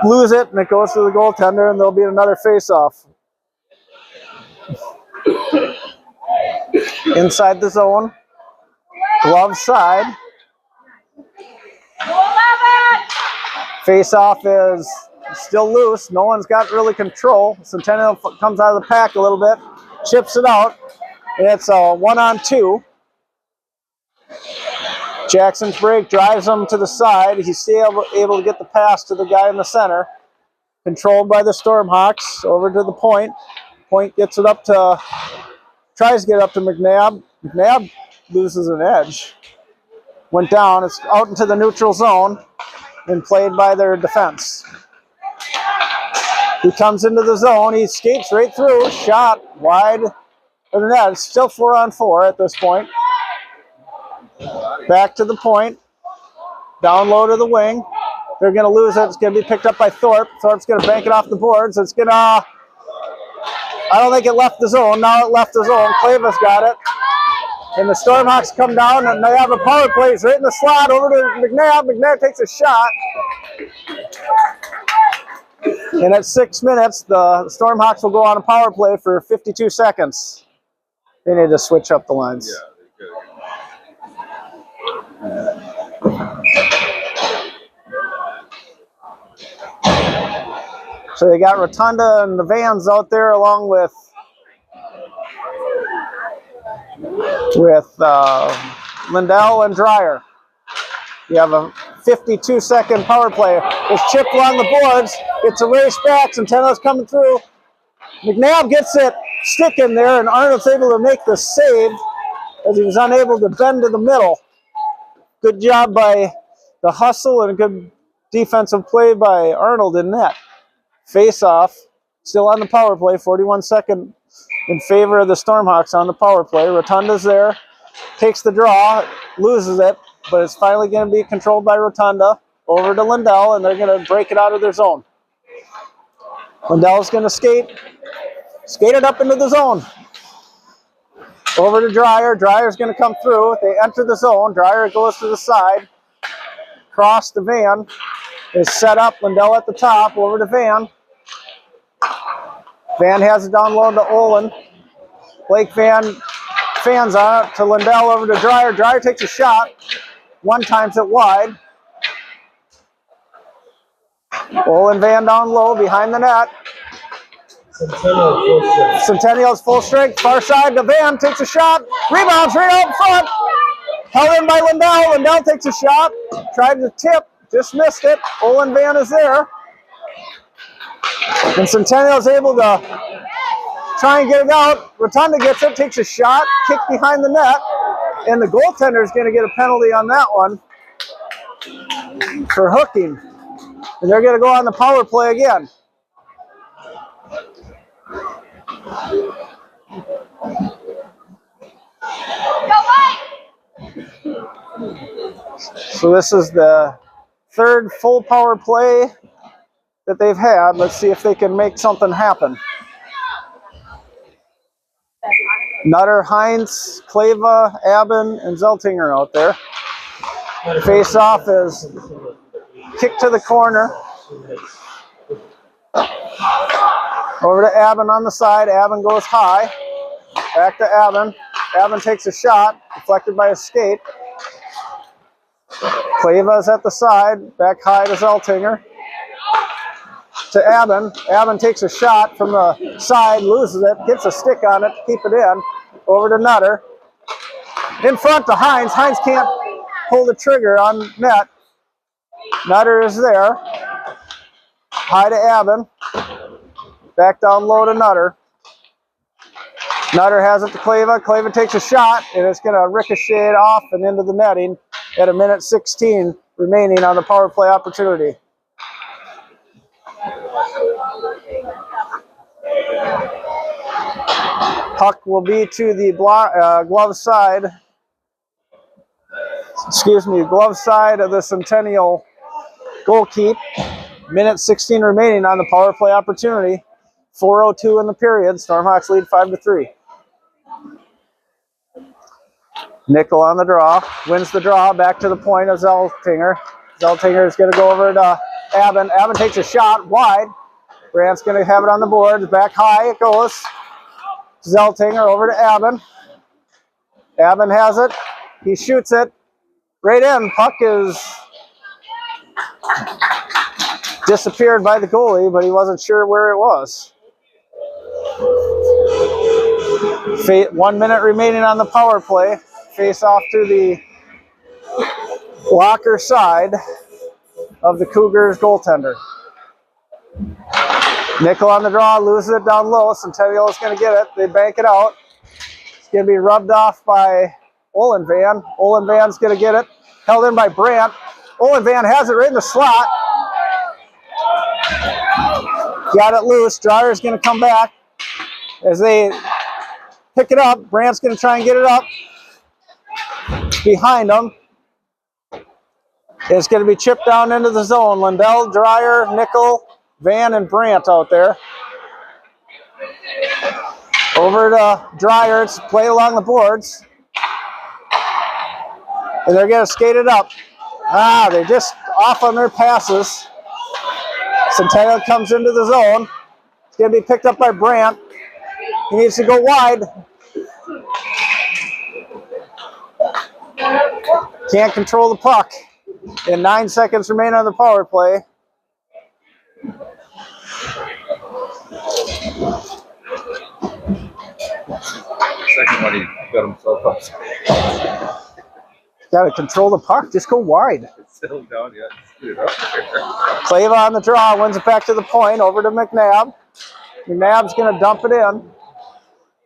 lose it, and it goes to the goaltender, and there'll be another face-off. Inside the zone. Glove side. Face-off is still loose. No one's got really control. Centennial comes out of the pack a little bit, chips it out. It's a 1-on-2. Jackson's break drives him to the side. He's still able to get the pass to the guy in the center. Controlled by the Stormhawks. Over to the point. Point gets it up to, tries to get up to McNabb. McNabb loses an edge. Went down. It's out into the neutral zone and played by their defense. He comes into the zone. He skates right through. Shot wide of the net. It's still 4-on-4 at this point. Back to the point. Down low to the wing. They're going to lose it. It's going to be picked up by Thorpe. Thorpe's going to bank it off the boards. It's going to... I don't think it left the zone. Now it left the zone. Kleva's got it. And the Stormhawks come down, and they have a power play. It's right in the slot over to McNabb. McNabb takes a shot. And at 6 minutes, the Stormhawks will go on a power play for 52 seconds. They need to switch up the lines. Yeah, So they got Rotunda and the Vans out there along with Lindell and Dreyer. You have a 52-second power play. It's chipped along the boards. It's a race back. Centennial's coming through. McNabb gets it stick in there, and Arnold's able to make the save as he was unable to bend to the middle. Good job by the hustle and a good defensive play by Arnold in net. Face off, still on the power play, 41-second in favor of the Stormhawks on the power play. Rotunda's there, takes the draw, loses it, but it's finally going to be controlled by Rotunda. Over to Lindell, and they're going to break it out of their zone. Lindell's going to skate it up into the zone. Over to Dreyer. Dreyer's going to come through. They enter the zone. Dreyer goes to the side. Cross to Van. Is set up. Lindell at the top. Over to Van. Van has it down low to Olin. Blake Van fans on it to Lindell. Over to Dreyer. Dreyer takes a shot. One times it wide. Olin Van down low behind the net. Centennial's full strength, far side to Van, takes a shot, rebounds right out in front. Held in by Lindell. Lindell takes a shot, tried to tip, just missed it. Olin Van is there. And Centennial's able to try and get it out. Rotunda gets it, takes a shot, kick behind the net, and the goaltender is going to get a penalty on that one for hooking. And they're going to go on the power play again. So this is the third full power play that they've had. Let's see if they can make something happen. Nutter, Heinz, Kleva, Aben, and Zeltinger out there. Face off is kick to the corner. Over to Aben on the side. Aben goes high. Back to Aben. Aben takes a shot, deflected by a skate. Kleva's at the side. Back high to Zeltinger. To Aben. Aben takes a shot from the side, loses it, gets a stick on it to keep it in. Over to Nutter. In front to Heinz. Heinz can't pull the trigger on net. Nutter is there. High to Aben. Back down low to Nutter. Nutter has it to Kleva. Kleva takes a shot, and it's going to ricochet it off and into the netting at a minute 16 remaining on the power play opportunity. Puck will be to the glove side. Glove side of the Centennial goal keep. Minute 16 remaining on the power play opportunity. 4:02 in the period. Stormhawks lead 5-3. Nickel on the draw. Wins the draw. Back to the point of Zeltinger. Zeltinger is going to go over to Aben. Aben takes a shot wide. Brandt's going to have it on the boards. Back high it goes. Zeltinger over to Aben. Aben has it. He shoots it. Right in. Puck is disappeared by the goalie, but he wasn't sure where it was. 1 minute remaining on the power play. Face off to the blocker side of the Cougars goaltender. Nickel on the draw, loses it down low. Centennial is going to get it. They bank it out. It's going to be rubbed off by Olin Van. Olin Van's going to get it. Held in by Brandt. Olin Van has it right in the slot. Got it loose. Dreyer's going to come back. As they pick it up, Brandt's going to try and get it up. Behind them. It's going to be chipped down into the zone. Lindell, Dreyer, Nickel, Van, and Brandt out there. Over to Dreyer. It's played along the boards. And they're going to skate it up. They're just off on their passes. Centennial comes into the zone. It's going to be picked up by Brandt. He needs to go wide. Can't control the puck. And 9 seconds remain on the power play. Second one, he got himself up. Got to control the puck. Just go wide. Settle down, yeah. Scoot it up there. Clava on the draw, wins it back to the point, over to McNabb. McNabb's going to dump it in.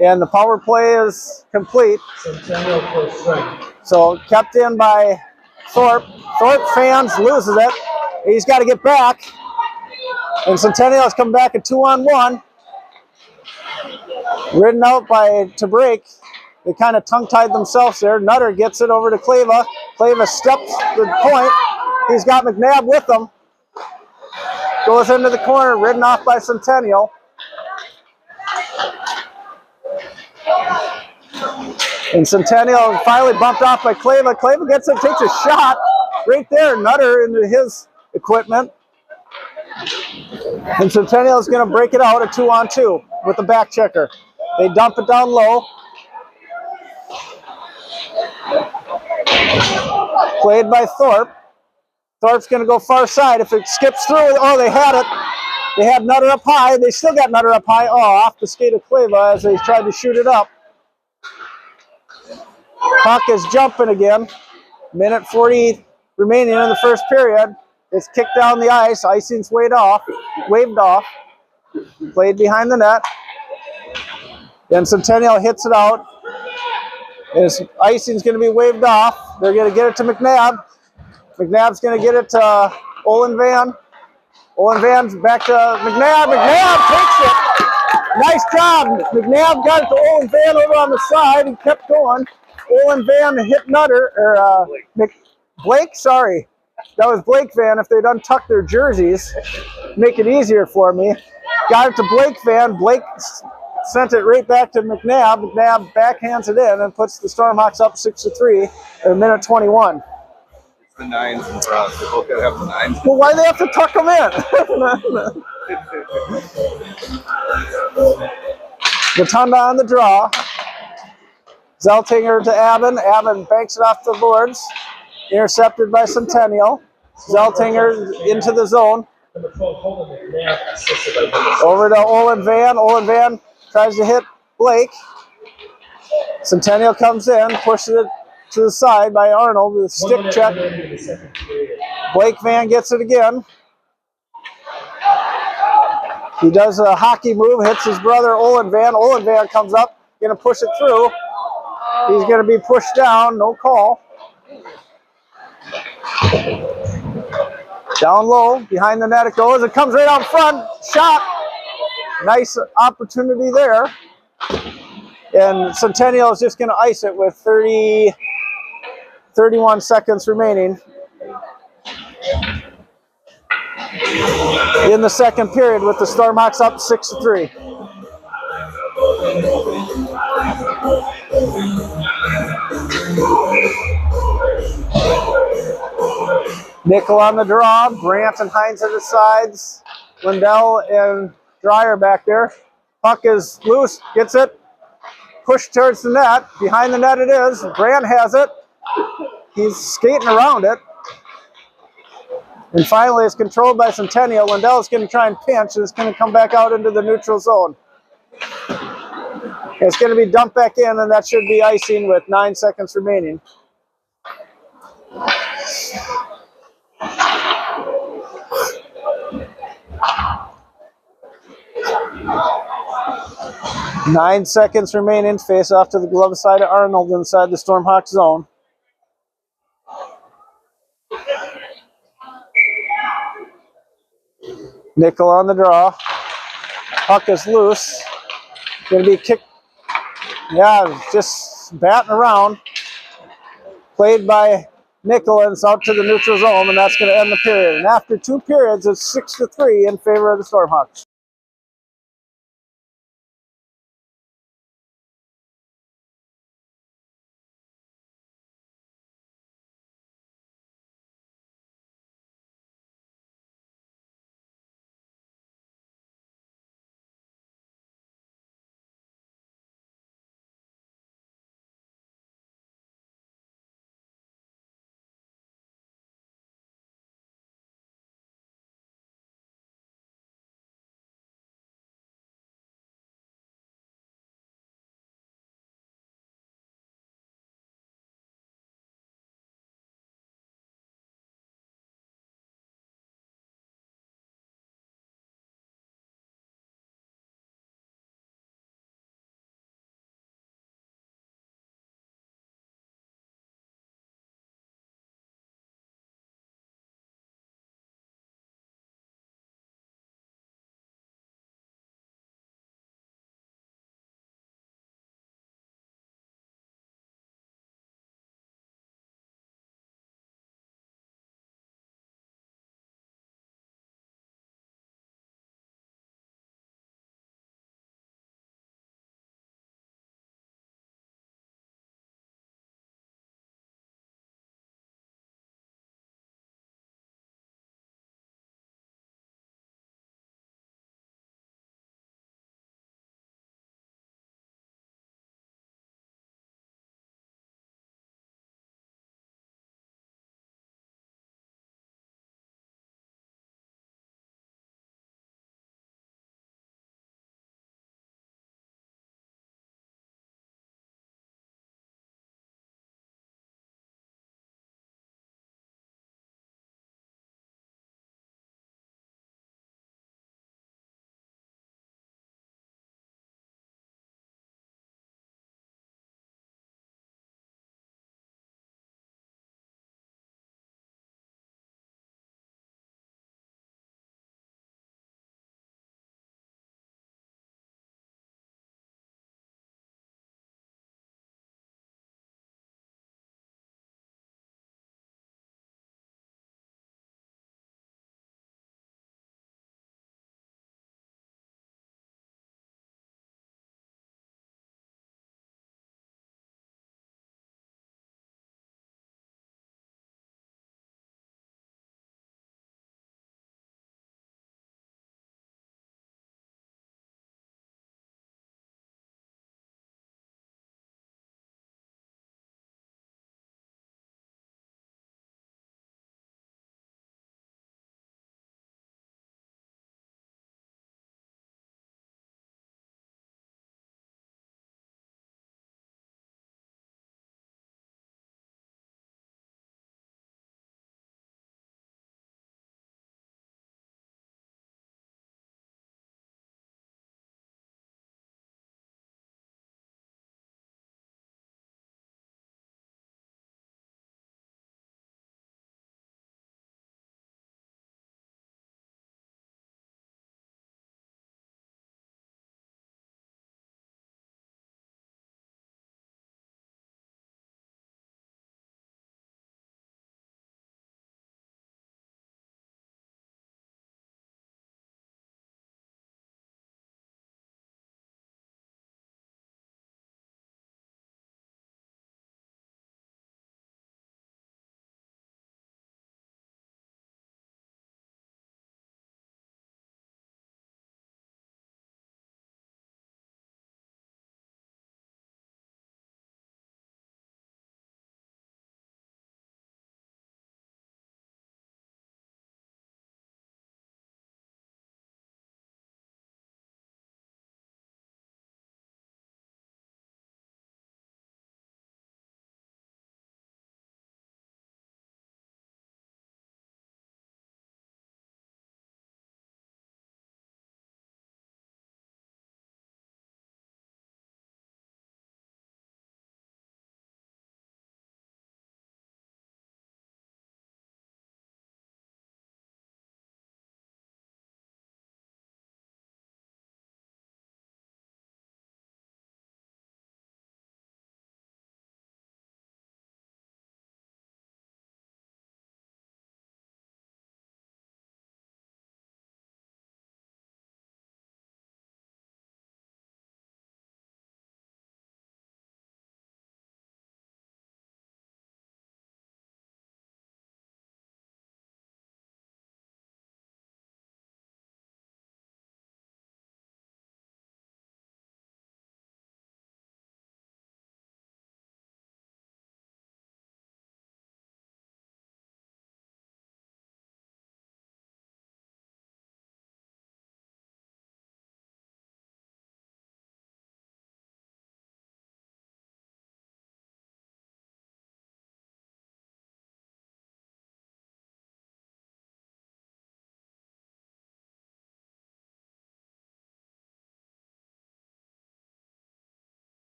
And the power play is complete. Centennial full strength. So kept in by Thorpe. Thorpe fans, loses it. He's got to get back. And Centennial's come back at 2-on-1. Ridden out to break. They kind of tongue-tied themselves there. Nutter gets it over to Clava. Clava steps the point. He's got McNabb with him. Goes into the corner, ridden off by Centennial. And Centennial finally bumped off by Clava. Clava gets it, takes a shot right there. Nutter into his equipment. And Centennial is going to break it out at 2-on-2 with the back checker. They dump it down low. Played by Thorpe. Thorpe's going to go far side. If it skips through, oh, they had it. They had Nutter up high. They still got Nutter up high. Oh, off the skate of Clava as they tried to shoot it up. Puck is jumping again. Minute 40 remaining in the first period. It's kicked down the ice. Icing's waved off. Played behind the net. Then Centennial hits it out. His icing's going to be waved off. They're going to get it to McNabb. McNabb's going to get it to Olin Van. Olin Van's back to McNabb. McNabb takes it. Nice job. McNabb got it to Olin Van over on the side. He kept going. Olin Van hit Nutter, or Blake, sorry. That was Blake Van. If they'd untucked their jerseys, make it easier for me. Got it to Blake Van. Blake sent it right back to McNabb. McNabb backhands it in and puts the Stormhawks up 6-3 at minute 21. It's the nines in front. They both gotta have the nines. Well, why do they have to tuck them in? Rotunda on the draw. Zeltinger to Aben. Aben banks it off the boards. Intercepted by Centennial. Zeltinger into the zone. Over to Olin Van. Olin Van tries to hit Blake. Centennial comes in, pushes it to the side by Arnold with a stick check. Blake Van gets it again. He does a hockey move, hits his brother Olin Van. Olin Van comes up, going to push it through. He's going to be pushed down, no call. Down low, behind the net it goes. It comes right out front. Shot. Nice opportunity there. And Centennial is just going to ice it with 31 seconds remaining in the second period with the Stormhawks up 6-3. Nickel on the draw. Brandt and Hines at the sides. Lindell and Dreyer back there. Puck is loose. Gets it. Pushed towards the net. Behind the net it is. Brandt has it. He's skating around it. And finally it's controlled by Centennial. Lindell is going to try and pinch. And it's going to come back out into the neutral zone. It's going to be dumped back in, and that should be icing with 9 seconds remaining. Nine seconds remaining. Face off to the glove side of Arnold inside the Stormhawk zone. Nickel on the draw. Puck is loose. Going to be kicked. Yeah, just batting around. Played by Nickel, and it's out to the neutral zone, and that's going to end the period. And after 2 periods, it's 6-3 in favor of the Stormhawks.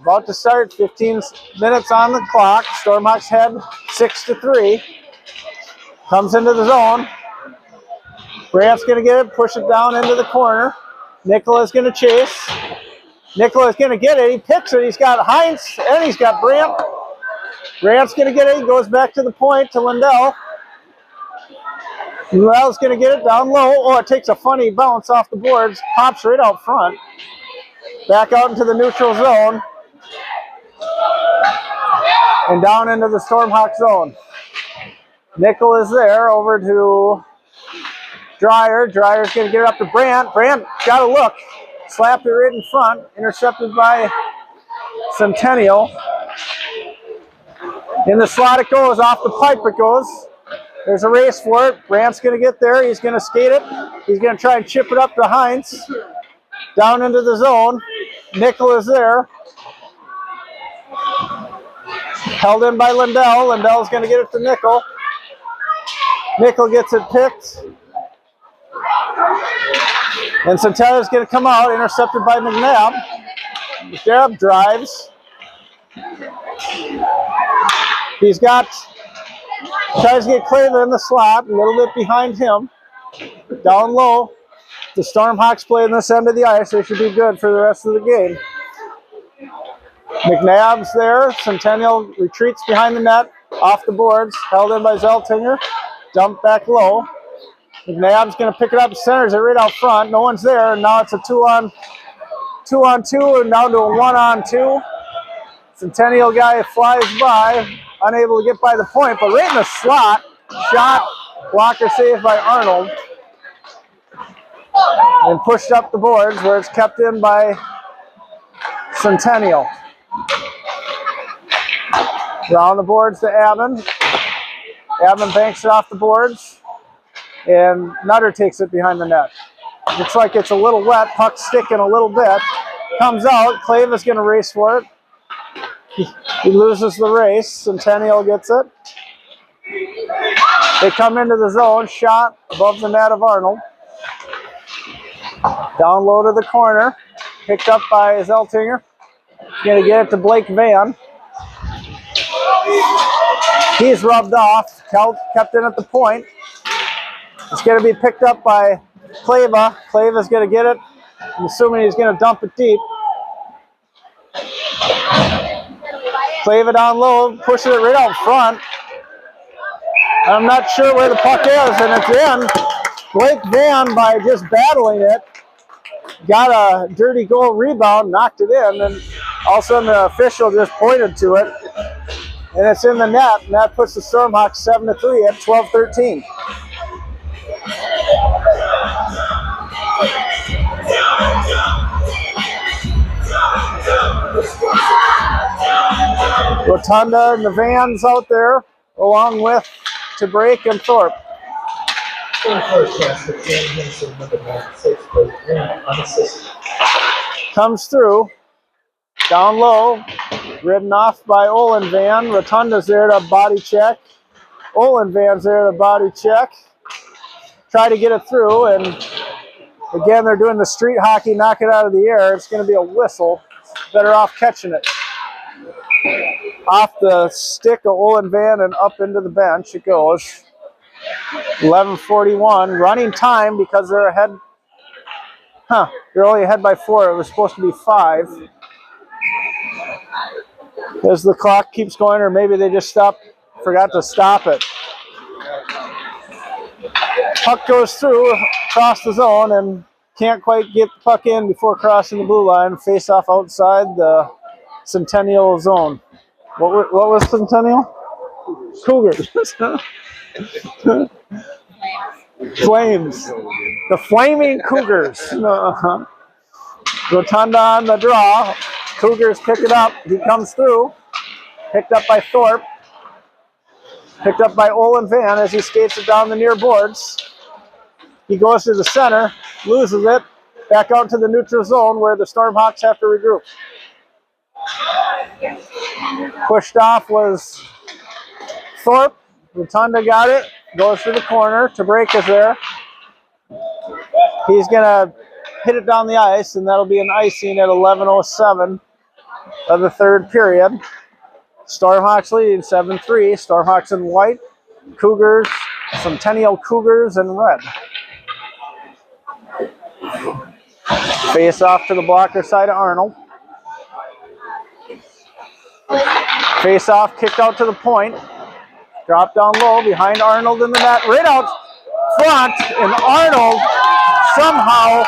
about to start. 15 minutes on the clock. Stormhawks head 6-3. Comes into the zone. Brant's going to get it, push it down into the corner. Nicola's going to chase. Nicola's going to get it. He picks it. He's got Heinz and he's got Brant. Brant's going to get it. He goes back to the point to Lindell. Lindell's going to get it down low. Oh, it takes a funny bounce off the boards. Pops right out front. Back out into the neutral zone. And down into the Stormhawk zone. Nickel is there over to Dreyer. Dreyer's going to get it up to Brant. Brant got a look. Slapped it right in front. Intercepted by Centennial. In the slot it goes. Off the pipe it goes. There's a race for it. Brant's going to get there. He's going to skate it. He's going to try and chip it up to Heinz. Down into the zone. Nickel is there. Held in by Lindell. Lindell's going to get it to Nickel. Nickel gets it picked. And Centennial's going to come out, intercepted by McNabb. McNabb drives. He's got, tries to get Clava in the slot, a little bit behind him. Down low. The Stormhawks play in this end of the ice. They should be good for the rest of the game. McNabb's there. Centennial retreats behind the net, off the boards, held in by Zeltinger. Dump back low. McNabb's going to pick it up, centers it right out front. No one's there, and now it's a two-on-two, and down to a 1-on-2. Centennial guy flies by, unable to get by the point, but right in the slot. Shot, blocker saved by Arnold. And pushed up the boards where it's kept in by Centennial. Down the boards to Abbott. Abbott banks it off the boards. And Nutter takes it behind the net. Looks like it's a little wet. Puck sticking a little bit. Comes out. Clava's going to race for it. He loses the race. Centennial gets it. They come into the zone. Shot above the net of Arnold. Down low to the corner. Picked up by Zeltinger. Going to get it to Blake Van. He's rubbed off. Kept in at the point. It's going to be picked up by Clava. Clava's going to get it. I'm assuming he's going to dump it deep. Clava down low, pushing it right out front. I'm not sure where the puck is, and it's in. Blake Van, by just battling it, got a dirty goal rebound, knocked it in, and all of a sudden the official just pointed to it, and it's in the net, and that puts the Stormhawks 7-3 at 12-13. Rotunda and the Vans out there, along with to break and Thorpe. In first class, the Jim Henson, number 96, plays unassisted. Comes through, down low, ridden off by Olin Van. Rotunda's there to body check. Olin Van's there to body check. Try to get it through, and again, they're doing the street hockey, knock it out of the air. It's going to be a whistle. Better off catching it. Off the stick of Olin Van and up into the bench it goes. 11:41. Running time because they're ahead. They're only ahead by 4. It was supposed to be 5. As the clock keeps going, or maybe they just forgot to stop it. Puck goes through across the zone and can't quite get the puck in before crossing the blue line. Face off outside the Centennial zone. What was Centennial? Cougars. Flames. The Flaming Cougars. Rotunda on the draw. Cougars pick it up. He comes through. Picked up by Thorpe. Picked up by Olin Van as he skates it down the near boards. He goes to the center, loses it, back out to the neutral zone where the Stormhawks have to regroup. Pushed off was Thorpe. Rotunda got it, goes to the corner. Tabreak is there. He's going to hit it down the ice, and that'll be an icing at 11:07. of the third period. Stormhawks lead 7-3. Stormhawks in white, Cougars, Centennial Cougars in red. Face off to the blocker side of Arnold. Face off, kicked out to the point. Drop down low behind Arnold in the net. Right out front, and Arnold somehow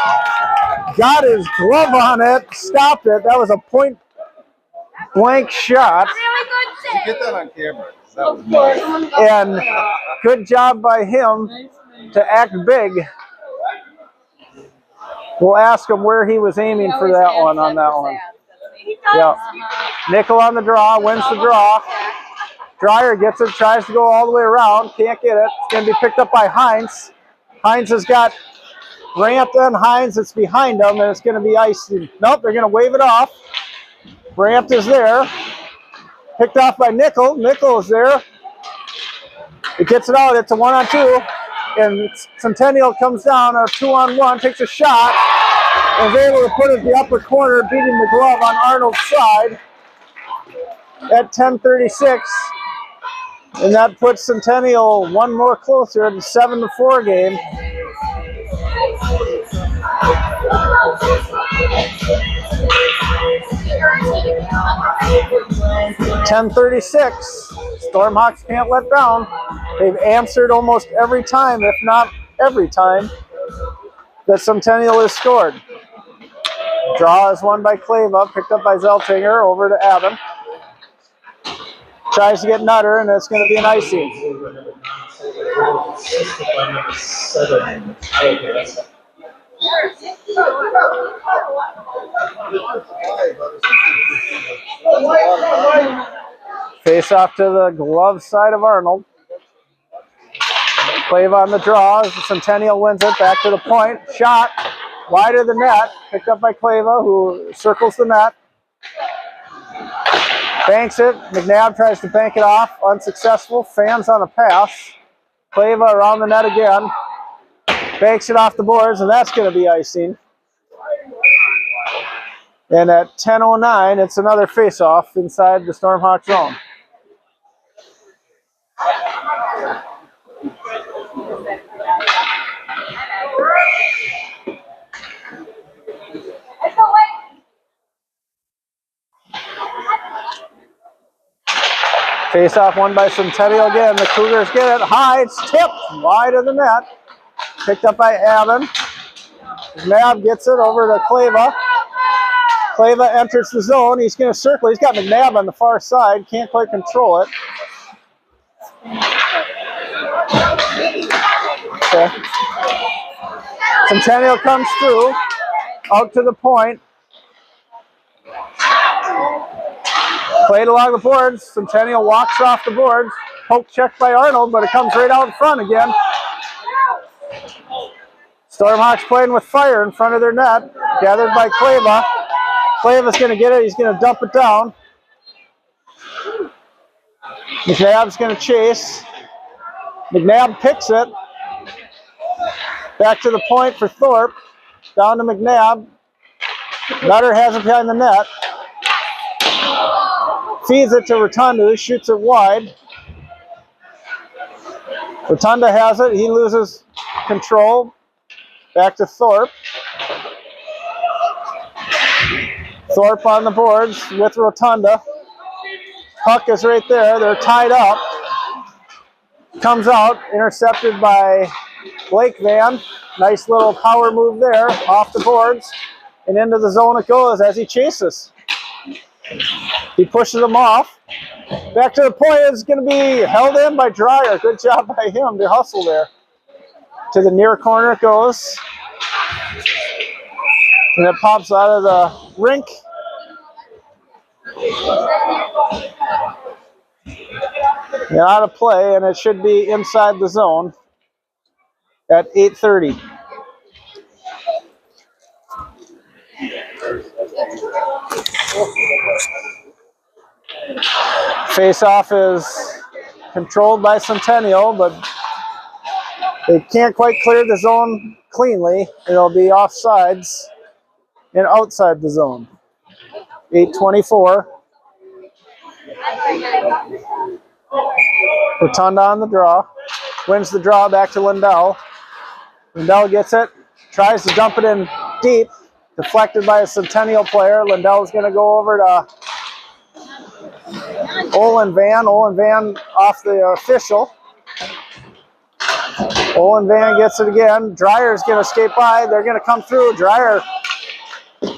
got his glove on it, stopped it. That was a point blank shot. You get that on camera. That was nice. And good job by him to act big. We'll ask him where he was aiming for that one on that one. Yeah. Nickel on the draw, wins the draw. Dreyer gets it, tries to go all the way around, can't get it. It's going to be picked up by Heinz. Heinz has got Brandt and Heinz, it's behind them, and it's going to be icing. Nope, they're going to wave it off. Brandt is there. Picked off by Nickel. Nickel is there. It gets it out, it's a 1-on-2. And Centennial comes down, a 2-on-1, takes a shot, and is able to put it in the upper corner, beating the glove on Arnold's side at 10:36. And that puts Centennial one more closer to 7-4 game. $10:36. Stormhawks can't let down. They've answered almost every time, if not every time, that Centennial has scored. Draw is won by Kleva, picked up by Zeltinger, over to Aben. Tries to get Nutter, and it's going to be an icing. Face off to the glove side of Arnold. Kleva on the draw. Centennial wins it. Back to the point. Shot wide of the net. Picked up by Kleva, who circles the net. Banks it. McNabb tries to bank it off. Unsuccessful. Fans on a pass. Kleva around the net again. Banks it off the boards, and that's going to be icing. And at 10:09, it's another face-off inside the Stormhawk zone. Face-off won by Centennial again. The Cougars get it. High, it's tipped wide of the net. Picked up by Aben. McNabb gets it over to Kleva. Kleva enters the zone. He's going to circle. He's got McNabb on the far side. Can't quite control it. Okay. Centennial comes through. Out to the point. Played along the boards. Centennial walks off the boards. Poke check by Arnold, but it comes right out in front again. Stormhawks playing with fire in front of their net. Gathered by Kleva. Kleva's going to get it. He's going to dump it down. McNabb's going to chase. McNabb picks it. Back to the point for Thorpe. Down to McNabb. Nutter has it behind the net. Feeds it to Rotunda, who shoots it wide. Rotunda has it. He loses control. Back to Thorpe. Thorpe on the boards with Rotunda. Puck is right there. They're tied up. Comes out, intercepted by Blake Van. Nice little power move there, off the boards. And into the zone it goes as he chases. He pushes him off. Back to the point. It's going to be held in by Dreyer. Good job by him to hustle there. To the near corner it goes. And it pops out of the rink. And out of play, and it should be inside the zone at 8:30. Face-off is controlled by Centennial, but they can't quite clear the zone cleanly. It'll be offsides and outside the zone. 8:24. Rotunda on the draw. Wins the draw back to Lindell. Lindell gets it. Tries to dump it in deep. Deflected by a Centennial player. Lindell's going to go over to Olin Van. Olin Van off the official. Olin Van gets it again. Dreyer's going to skate by. They're going to come through. Dreyer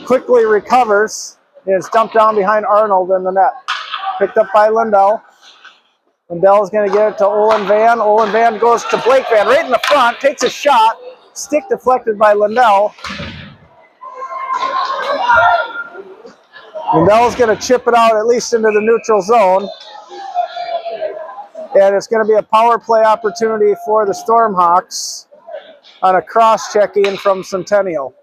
quickly recovers. And it's dumped down behind Arnold in the net. Picked up by Lindell. Lindell's going to get it to Olin Van. Olin Van goes to Blake Van right in the front. Takes a shot. Stick deflected by Lindell. Lindell's going to chip it out at least into the neutral zone. And it's going to be a power play opportunity for the Stormhawks on a cross check in from Centennial.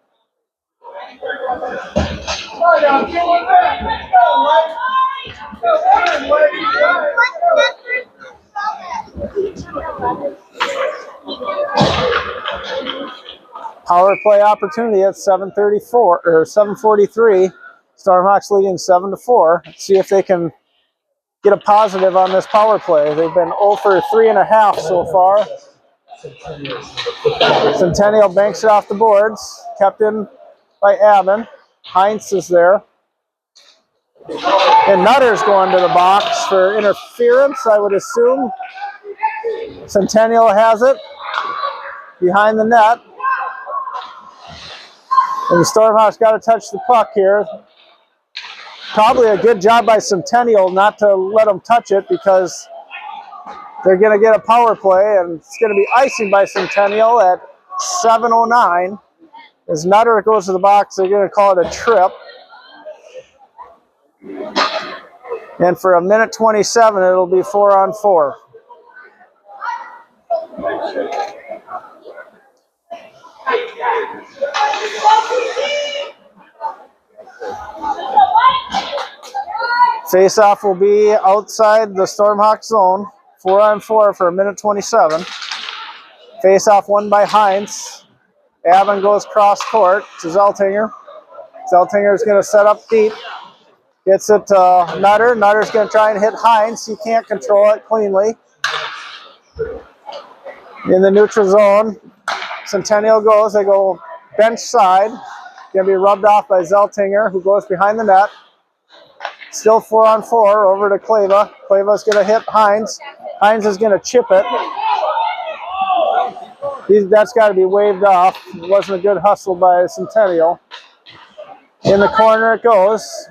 Power play opportunity at 7:34 or 7:43. Stormhawks leading 7-4. Let's see if they can get a positive on this power play. They've been 0 for 3.5 so far. Centennial banks it off the boards. Kept in by Abbott. Heinz is there. And Nutter's going to the box for interference, I would assume. Centennial has it behind the net. And the Stormhawks got to touch the puck here. Probably a good job by Centennial not to let them touch it because they're going to get a power play, and it's going to be icing by Centennial at 7:09. As Nutter goes to the box, they're going to call it a trip. And for 1:27, it'll be 4-on-4. Face-off will be outside the Stormhawk zone. 4-on-4 for 1:27. Face-off won by Heinz. Avon goes cross court to Zeltinger. Zeltinger's going to set up deep. Gets it to Nutter. Nutter's going to try and hit Heinz. He can't control it cleanly. In the neutral zone, Centennial goes. They go bench side. Going to be rubbed off by Zeltinger, who goes behind the net. Still 4-on-4 over to Kleva. Kleva's going to hit Heinz. Heinz is going to chip it. That's got to be waved off. It wasn't a good hustle by Centennial. In the corner it goes.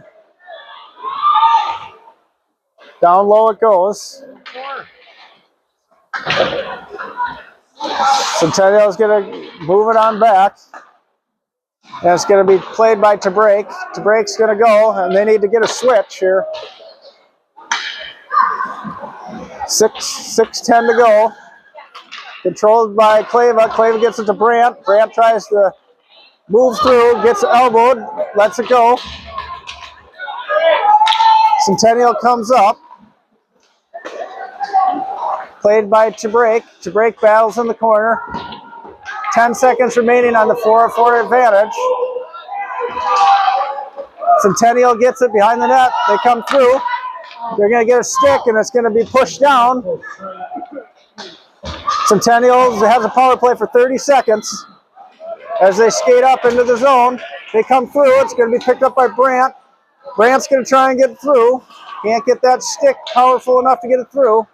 Down low it goes. Centennial's going to move it on back. And it's going to be played by Tabrake. Tabrake's going to go, and they need to get a switch here. 6:10 to go. Controlled by Kleva. Kleva gets it to Brandt. Brandt tries to move through, gets elbowed, lets it go. Centennial comes up. Played by Tabrake. Tabrake battles in the corner. 10 seconds remaining on the 4-4 advantage. Centennial gets it behind the net. They come through. They're going to get a stick, and it's going to be pushed down. Centennial has a power play for 30 seconds. As they skate up into the zone, they come through. It's going to be picked up by Brandt. Brandt's going to try and get through. Can't get that stick powerful enough to get it through.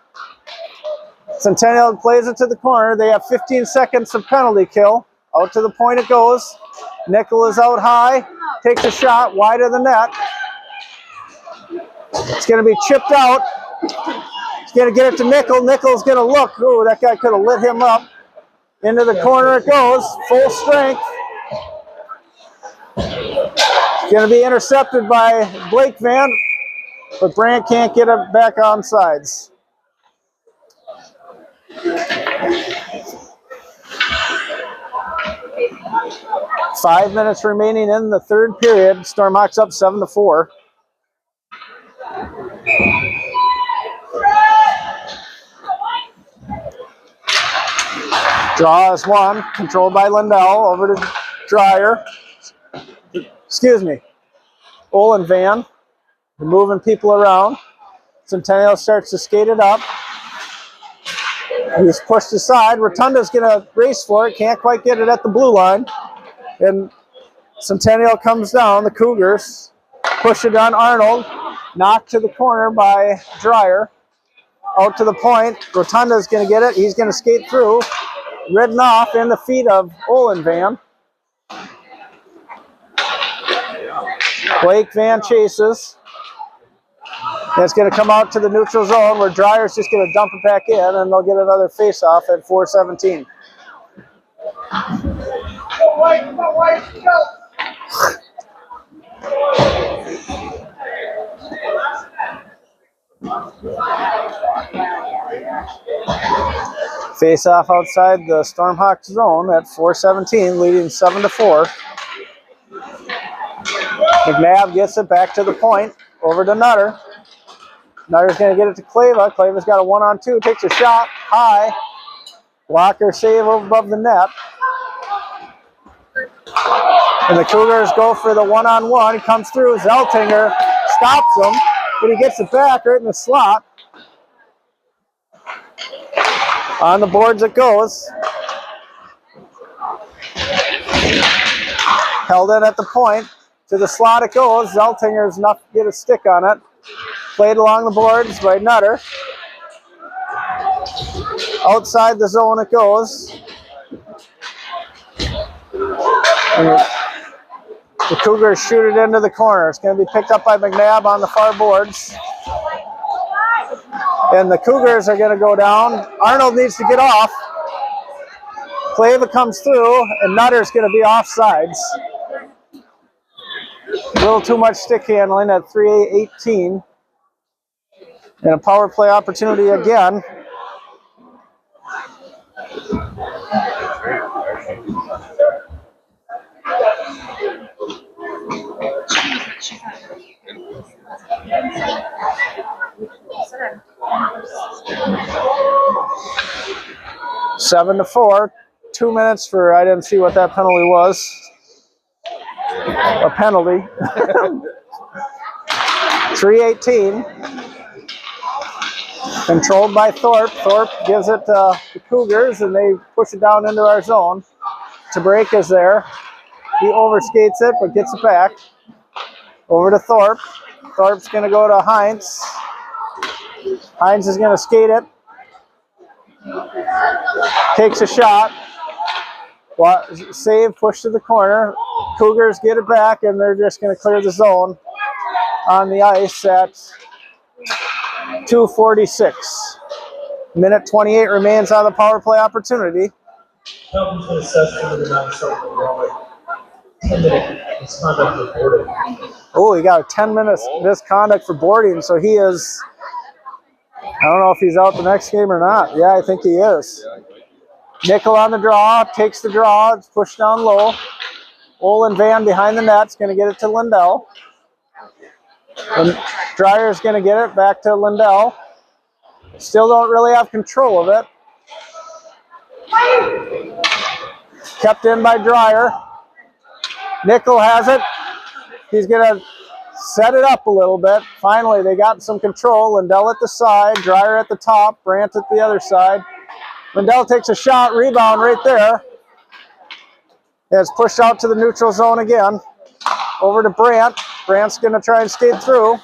Centennial plays it to the corner. They have 15 seconds of penalty kill. Out to the point it goes. Nickel is out high. Takes a shot wide of the net. It's going to be chipped out. He's going to get it to Nickel. Nickel's going to look. Ooh, that guy could have lit him up. Into the corner it goes. Full strength. It's going to be intercepted by Blake Van. But Brandt can't get it back on sides. 5 minutes remaining in the third period. Stormhawks up 7-4. Draw is one, controlled by Lindell. Over to Dreyer. Excuse me. Olin Van. They're moving people around. Centennial starts to skate it up. He's pushed aside. Rotunda's going to race for it. Can't quite get it at the blue line. And Centennial comes down. The Cougars push it on Arnold. Knocked to the corner by Dreyer. Out to the point. Rotunda's going to get it. He's going to skate through. Ridden off in the feet of Olin Van. Blake Van chases. And it's going to come out to the neutral zone where Dreyer's just going to dump it back in, and they'll get another face-off at 4:17. Face-off outside the Stormhawks zone at 4:17, leading 7-4. McNabb gets it back to the point, over to Nutter. Nutter's going to get it to Clava. Clava's got a 1-on-2, takes a shot, high. Blocker save above the net. And the Cougars go for the 1-on-1. He comes through. Zeltinger stops him, but he gets it back right in the slot. On the boards it goes. Held in at the point. To the slot it goes. Zeltinger's enough to get a stick on it. Played along the boards by Nutter. Outside the zone it goes. And the Cougars shoot it into the corner. It's going to be picked up by McNabb on the far boards. And the Cougars are going to go down. Arnold needs to get off. Clava comes through, and Nutter's going to be offsides. A little too much stick handling at 3:18. And a power play opportunity again. Seven to 4. 2 minutes for, I didn't see what that penalty was. A penalty. 3:18. Controlled by Thorpe. Thorpe gives it to the Cougars, and they push it down into our zone. Tabrek is there. He overskates it, but gets it back. Over to Thorpe. Thorpe's going to go to Heinz. Heinz is going to skate it. Takes a shot. Save, push to the corner. Cougars get it back, and they're just going to clear the zone on the ice at 2:46. Minute 28 remains on the power play opportunity. Helton's been assessed for the non-self-control. 10-minute misconduct for boarding. Oh, he got a 10-minute misconduct for boarding, so he is, I don't know if he's out the next game or not. Yeah, I think he is. Nickel on the draw, takes the draw, it's pushed down low. Olin Van behind the net's going to get it to Lindell. And Dreyer's going to get it back to Lindell. Still don't really have control of it. Kept in by Dreyer. Nickel has it. He's going to set it up a little bit. Finally, they got some control. Lindell at the side, Dreyer at the top, Brandt at the other side. Lindell takes a shot, rebound right there. It's pushed out to the neutral zone again. Over to Brandt. Brandt's going to try and skate through.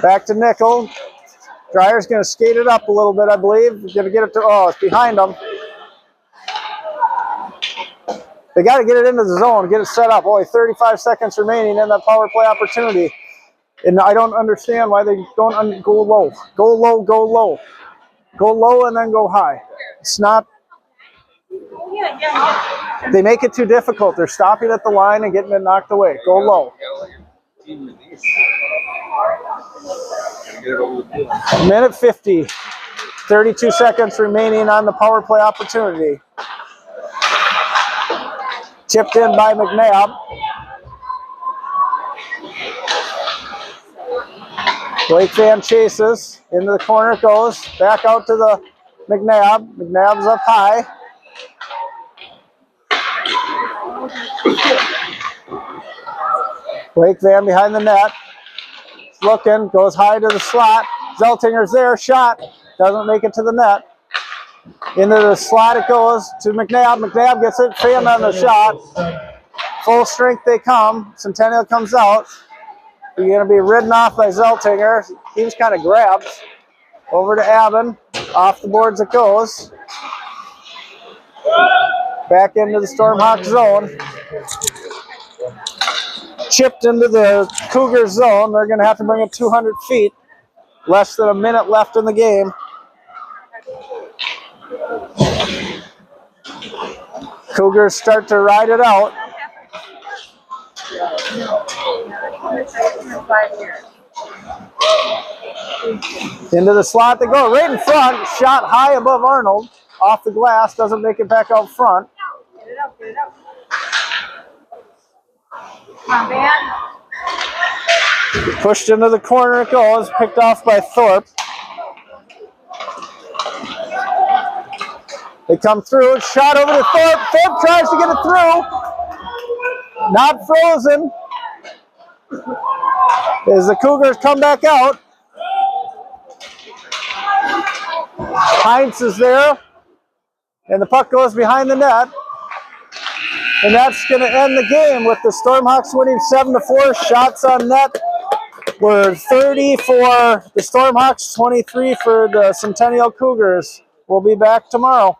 Back to Nickel. Dreyer's going to skate it up a little bit, I believe. Going to get it to, oh, it's behind him. They got to get it into the zone, get it set up. Only 35 seconds remaining in that power play opportunity. And I don't understand why they don't go low. Go low, go low. Go low and then go high. It's not. They make it too difficult. They're stopping at the line and getting it knocked away. Go low. Minute 50. 32 seconds remaining on the power play opportunity. Chipped in by McNabb. Blake Van chases. Into the corner it goes. Back out to the McNabb. McNabb's up high. Wake Van behind the net. Looking, goes high to the slot. Zeltinger's there, shot. Doesn't make it to the net. Into the slot it goes to McNabb. McNabb gets it, Fan on the shot. Full strength they come. Centennial comes out. You're going to be ridden off by Zeltinger. He was kind of grabbed. Over to Aben. Off the boards it goes. Back into the Stormhawk zone. Chipped into the Cougar zone. They're going to have to bring it 200 feet. Less than a minute left in the game. Cougars start to ride it out. Into the slot they go, right in front. Shot high above Arnold. Off the glass, doesn't make it back out front. Get it up, get it up. Come on, man. Pushed into the corner it goes, picked off by Thorpe. They come through, shot over to Thorpe. Thorpe tries to get it through. Not frozen. As the Cougars come back out. Heinz is there. And the puck goes behind the net. And that's going to end the game with the Stormhawks winning 7-4. Shots on net were 30 for the Stormhawks, 23 for the Centennial Cougars. We'll be back tomorrow.